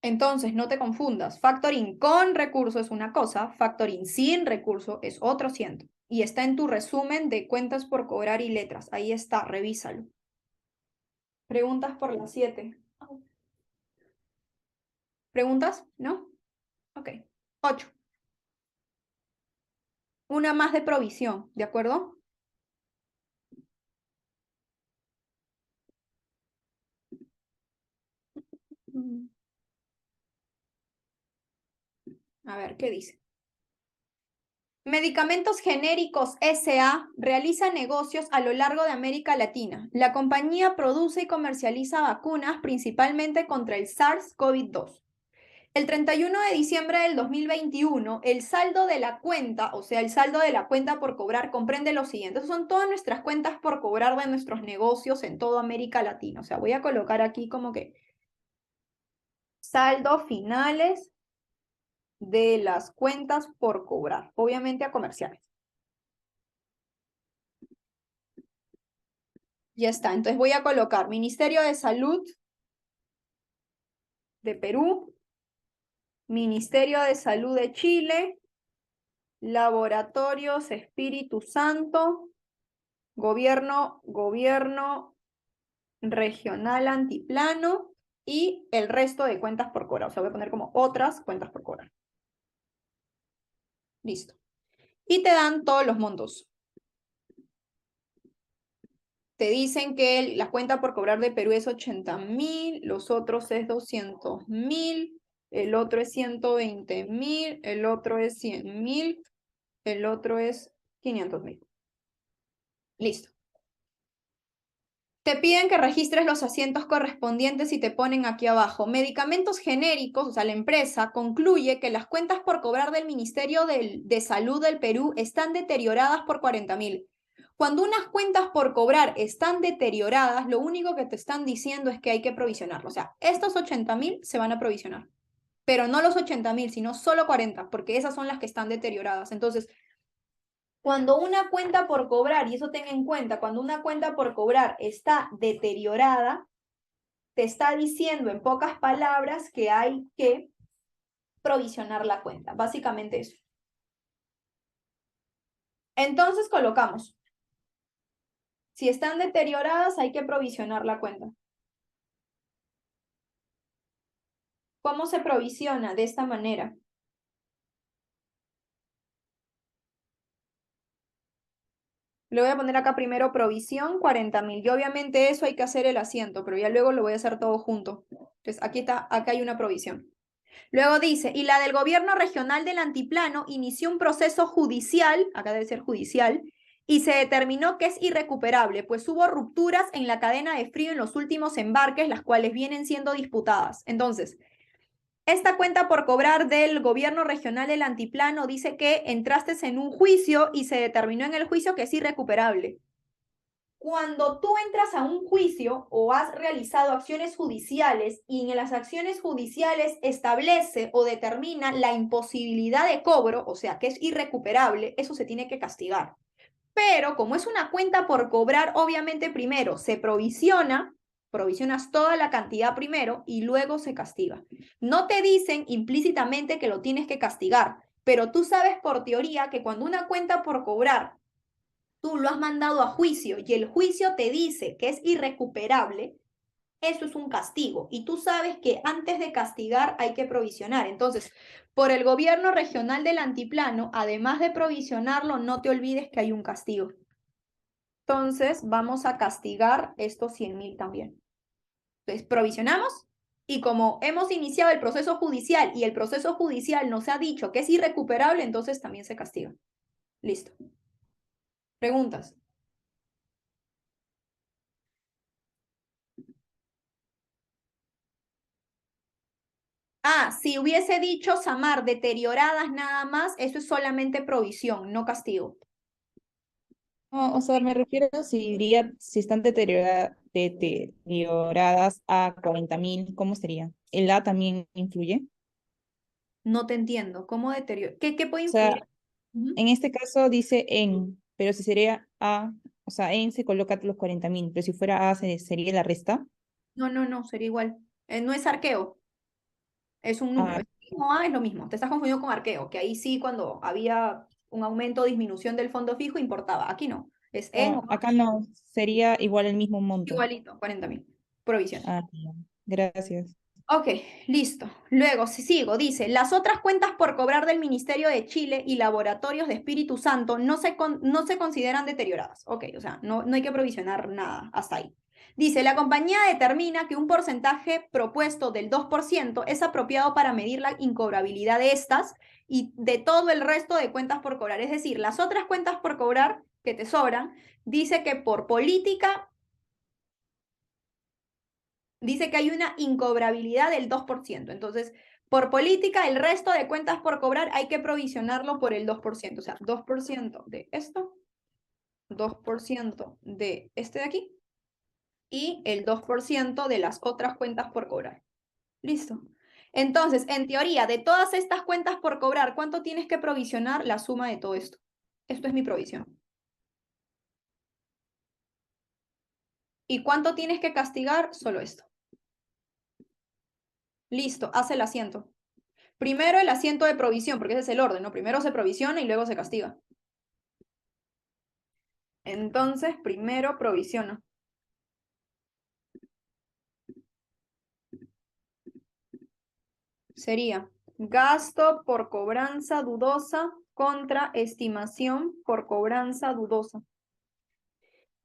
Entonces, no te confundas. Factoring con recurso es una cosa, factoring sin recurso es otro asiento. Y está en tu resumen de cuentas por cobrar y letras. Ahí está, revísalo. Preguntas por las 7. ¿Preguntas? ¿No? Ok. 8. Una más de provisión, ¿de acuerdo? A ver, ¿qué dice? Medicamentos Genéricos S.A. realiza negocios a lo largo de América Latina. La compañía produce y comercializa vacunas principalmente contra el SARS-CoV-2. El 31 de diciembre del 2021, el saldo de la cuenta, o sea, el saldo de la cuenta por cobrar, comprende lo siguiente. Son todas nuestras cuentas por cobrar de nuestros negocios en toda América Latina. O sea, voy a colocar aquí como que saldo finales de las cuentas por cobrar, obviamente a comerciales. Ya está, entonces voy a colocar Ministerio de Salud de Perú, Ministerio de Salud de Chile, Laboratorios Espíritu Santo, Gobierno Regional Antiplano y el resto de cuentas por cobrar. O sea, voy a poner como otras cuentas por cobrar. Listo. Y te dan todos los montos. Te dicen que la cuenta por cobrar de Perú es 80.000, los otros es 200.000, el otro es 120.000, el otro es 100.000, el otro es 500.000. Listo. Te piden que registres los asientos correspondientes y te ponen aquí abajo. Medicamentos genéricos, o sea, la empresa concluye que las cuentas por cobrar del Ministerio de Salud del Perú están deterioradas por 40.000. Cuando unas cuentas por cobrar están deterioradas, lo único que te están diciendo es que hay que provisionarlo. O sea, estos 80.000 se van a provisionar, pero no los 80.000, sino solo 40, porque esas son las que están deterioradas. Entonces, cuando una cuenta por cobrar, y eso ten en cuenta, cuando una cuenta por cobrar está deteriorada, te está diciendo en pocas palabras que hay que provisionar la cuenta. Básicamente eso. Entonces colocamos. Si están deterioradas, hay que provisionar la cuenta. ¿Cómo se provisiona? De esta manera. Le voy a poner acá primero provisión, 40.000. Y obviamente eso hay que hacer el asiento, pero ya luego lo voy a hacer todo junto. Entonces aquí está, acá hay una provisión. Luego dice, y la del gobierno regional del Antiplano inició un proceso judicial, acá debe ser judicial, y se determinó que es irrecuperable, pues hubo rupturas en la cadena de frío en los últimos embarques, las cuales vienen siendo disputadas. Entonces, esta cuenta por cobrar del gobierno regional del Antiplano dice que entraste en un juicio y se determinó en el juicio que es irrecuperable. Cuando tú entras a un juicio o has realizado acciones judiciales y en las acciones judiciales establece o determina la imposibilidad de cobro, o sea que es irrecuperable, eso se tiene que castigar. Pero como es una cuenta por cobrar, obviamente primero se provisionas toda la cantidad primero y luego se castiga. No te dicen implícitamente que lo tienes que castigar, pero tú sabes por teoría que cuando una cuenta por cobrar tú lo has mandado a juicio y el juicio te dice que es irrecuperable, eso es un castigo. Y tú sabes que antes de castigar hay que provisionar. Entonces, por el gobierno regional del Antiplano, además de provisionarlo, no te olvides que hay un castigo. Entonces vamos a castigar estos 100.000 también. Entonces provisionamos y como hemos iniciado el proceso judicial y el proceso judicial nos ha dicho que es irrecuperable, entonces también se castiga. Listo. ¿Preguntas? Ah, si hubiese dicho Samar deterioradas nada más, eso es solamente provisión, no castigo. No, o sea, me refiero si están deterioradas a 40.000, ¿cómo sería? ¿El A también influye? No te entiendo. ¿Cómo deterioro? ¿Qué puede O sea, influir? Ujú. en este caso dice en, pero si sería A, o sea, en se coloca los 40.000, pero si fuera A sería la resta. No, sería igual. No es arqueo, es un número. Ah, Es lo mismo A, es lo mismo. Te estás confundiendo con arqueo, que ahí sí cuando había un aumento o disminución del fondo fijo importaba. Aquí no. Es en o no, acá no, sería igual el mismo monto. igualito, 40.000. Provisión. Ah, ya. Gracias. Ok, listo. Luego, si sigo, dice, las otras cuentas por cobrar del Ministerio de Chile y laboratorios de Espíritu Santo no se consideran deterioradas. Ok, o sea, no hay que provisionar nada hasta ahí. Dice, la compañía determina que un porcentaje propuesto del 2% es apropiado para medir la incobrabilidad de estas y de todo el resto de cuentas por cobrar. Es decir, las otras cuentas por cobrar que te sobran, dice que por política dice que hay una incobrabilidad del 2%. Entonces, por política, el resto de cuentas por cobrar hay que provisionarlo por el 2%. O sea, 2% de esto, 2% de este de aquí y el 2% de las otras cuentas por cobrar. Listo. Entonces, en teoría, de todas estas cuentas por cobrar, ¿cuánto tienes que provisionar? La suma de todo esto. Esto es mi provisión. ¿Y cuánto tienes que castigar? Solo esto. Listo, haz el asiento. Primero el asiento de provisión, porque ese es el orden, ¿no? Primero se provisiona y luego se castiga. Entonces, primero provisiona. Sería gasto por cobranza dudosa contra estimación por cobranza dudosa.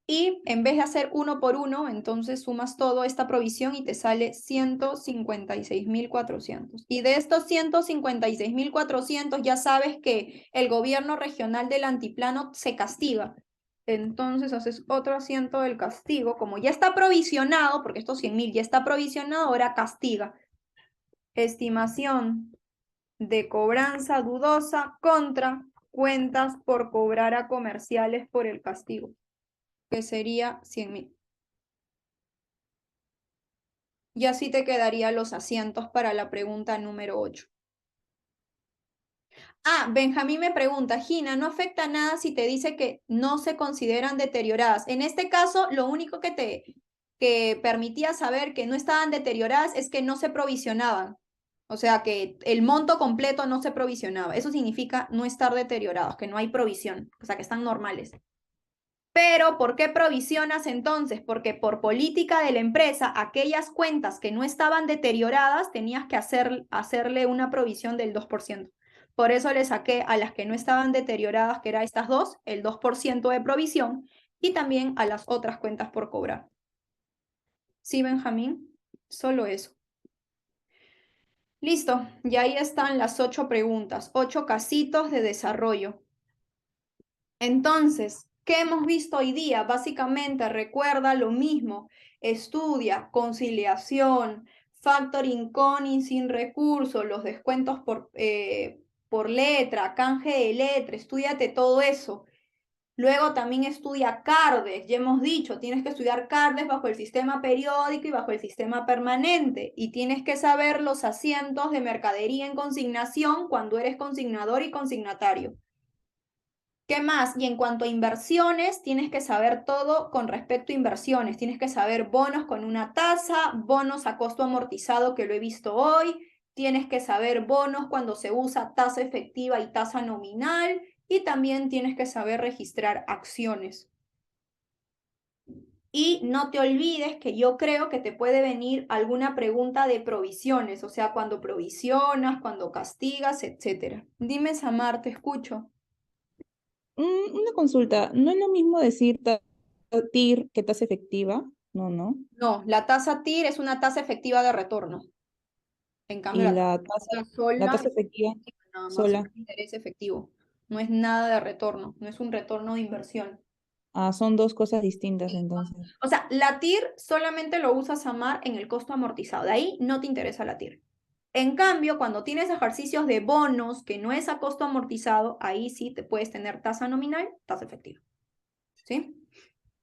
Y en vez de hacer uno por uno, entonces sumas todo esta provisión y te sale 156.400. Y de estos 156.400 ya sabes que el gobierno regional del antiplano se castiga. Entonces haces otro asiento del castigo. Como ya está provisionado, porque estos 100.000 ya está provisionado, ahora castiga. Estimación de cobranza dudosa contra cuentas por cobrar a comerciales por el castigo, que sería 100.000. Y así te quedarían los asientos para la pregunta número 8. Ah, Benjamín me pregunta, Gina, ¿no afecta nada si te dice que no se consideran deterioradas? En este caso, lo único que permitía saber que no estaban deterioradas es que no se provisionaban. O sea, que el monto completo no se provisionaba. Eso significa no estar deteriorados, que no hay provisión, o sea, que están normales. Pero, ¿por qué provisionas entonces? Porque por política de la empresa, aquellas cuentas que no estaban deterioradas, tenías que hacerle una provisión del 2%. Por eso le saqué a las que no estaban deterioradas, que eran estas dos, el 2% de provisión, y también a las otras cuentas por cobrar. ¿Sí, Benjamín? Solo eso. Listo, y ahí están las 8 preguntas, 8 casitos de desarrollo. Entonces, ¿qué hemos visto hoy día? Básicamente, recuerda lo mismo. Estudia conciliación, factoring con y sin recursos, los descuentos por letra, canje de letra, estudiate todo eso. Luego también estudia CARDES, ya hemos dicho, tienes que estudiar CARDES bajo el sistema periódico y bajo el sistema permanente. Y tienes que saber los asientos de mercadería en consignación cuando eres consignador y consignatario. ¿Qué más? Y en cuanto a inversiones, tienes que saber todo con respecto a inversiones. Tienes que saber bonos con una tasa, bonos a costo amortizado que lo he visto hoy. Tienes que saber bonos cuando se usa tasa efectiva y tasa nominal. Y también tienes que saber registrar acciones. Y no te olvides que yo creo que te puede venir alguna pregunta de provisiones, o sea, cuando provisionas, cuando castigas, etc. Dime, Samar, te escucho. Una consulta, ¿no es lo mismo decir TIR, ¿qué tasa efectiva? No, no. No, la tasa TIR es una tasa efectiva de retorno. En cambio, Y la la tasa tasa sola efectiva nada más, sola. es interés efectivo. No es nada de retorno, no es un retorno de inversión. Ah, son dos cosas distintas entonces. O sea, la TIR solamente lo usas, Samar, en el costo amortizado. De ahí no te interesa la TIR. En cambio, cuando tienes ejercicios de bonos que no es a costo amortizado, ahí sí te puedes tener tasa nominal, tasa efectiva. ¿Sí?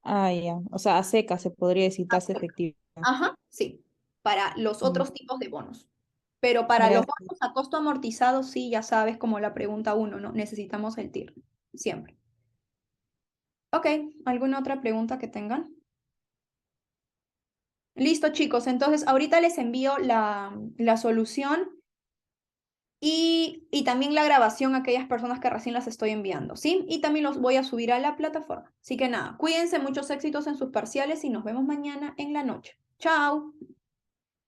Ah, ya. O sea, a seca se podría decir tasa efectiva. Ajá, sí. Para los Mm, otros tipos de bonos. Pero para los Gracias. bonos a costo amortizado, sí, ya sabes, como la pregunta 1, ¿no? Necesitamos el TIR. Siempre. Ok, ¿alguna otra pregunta que tengan? Listo, chicos. Entonces, ahorita les envío la solución y también la grabación a aquellas personas que recién las estoy enviando, ¿sí? Y también los voy a subir a la plataforma. Así que nada, cuídense, muchos éxitos en sus parciales y nos vemos mañana en la noche. Chao.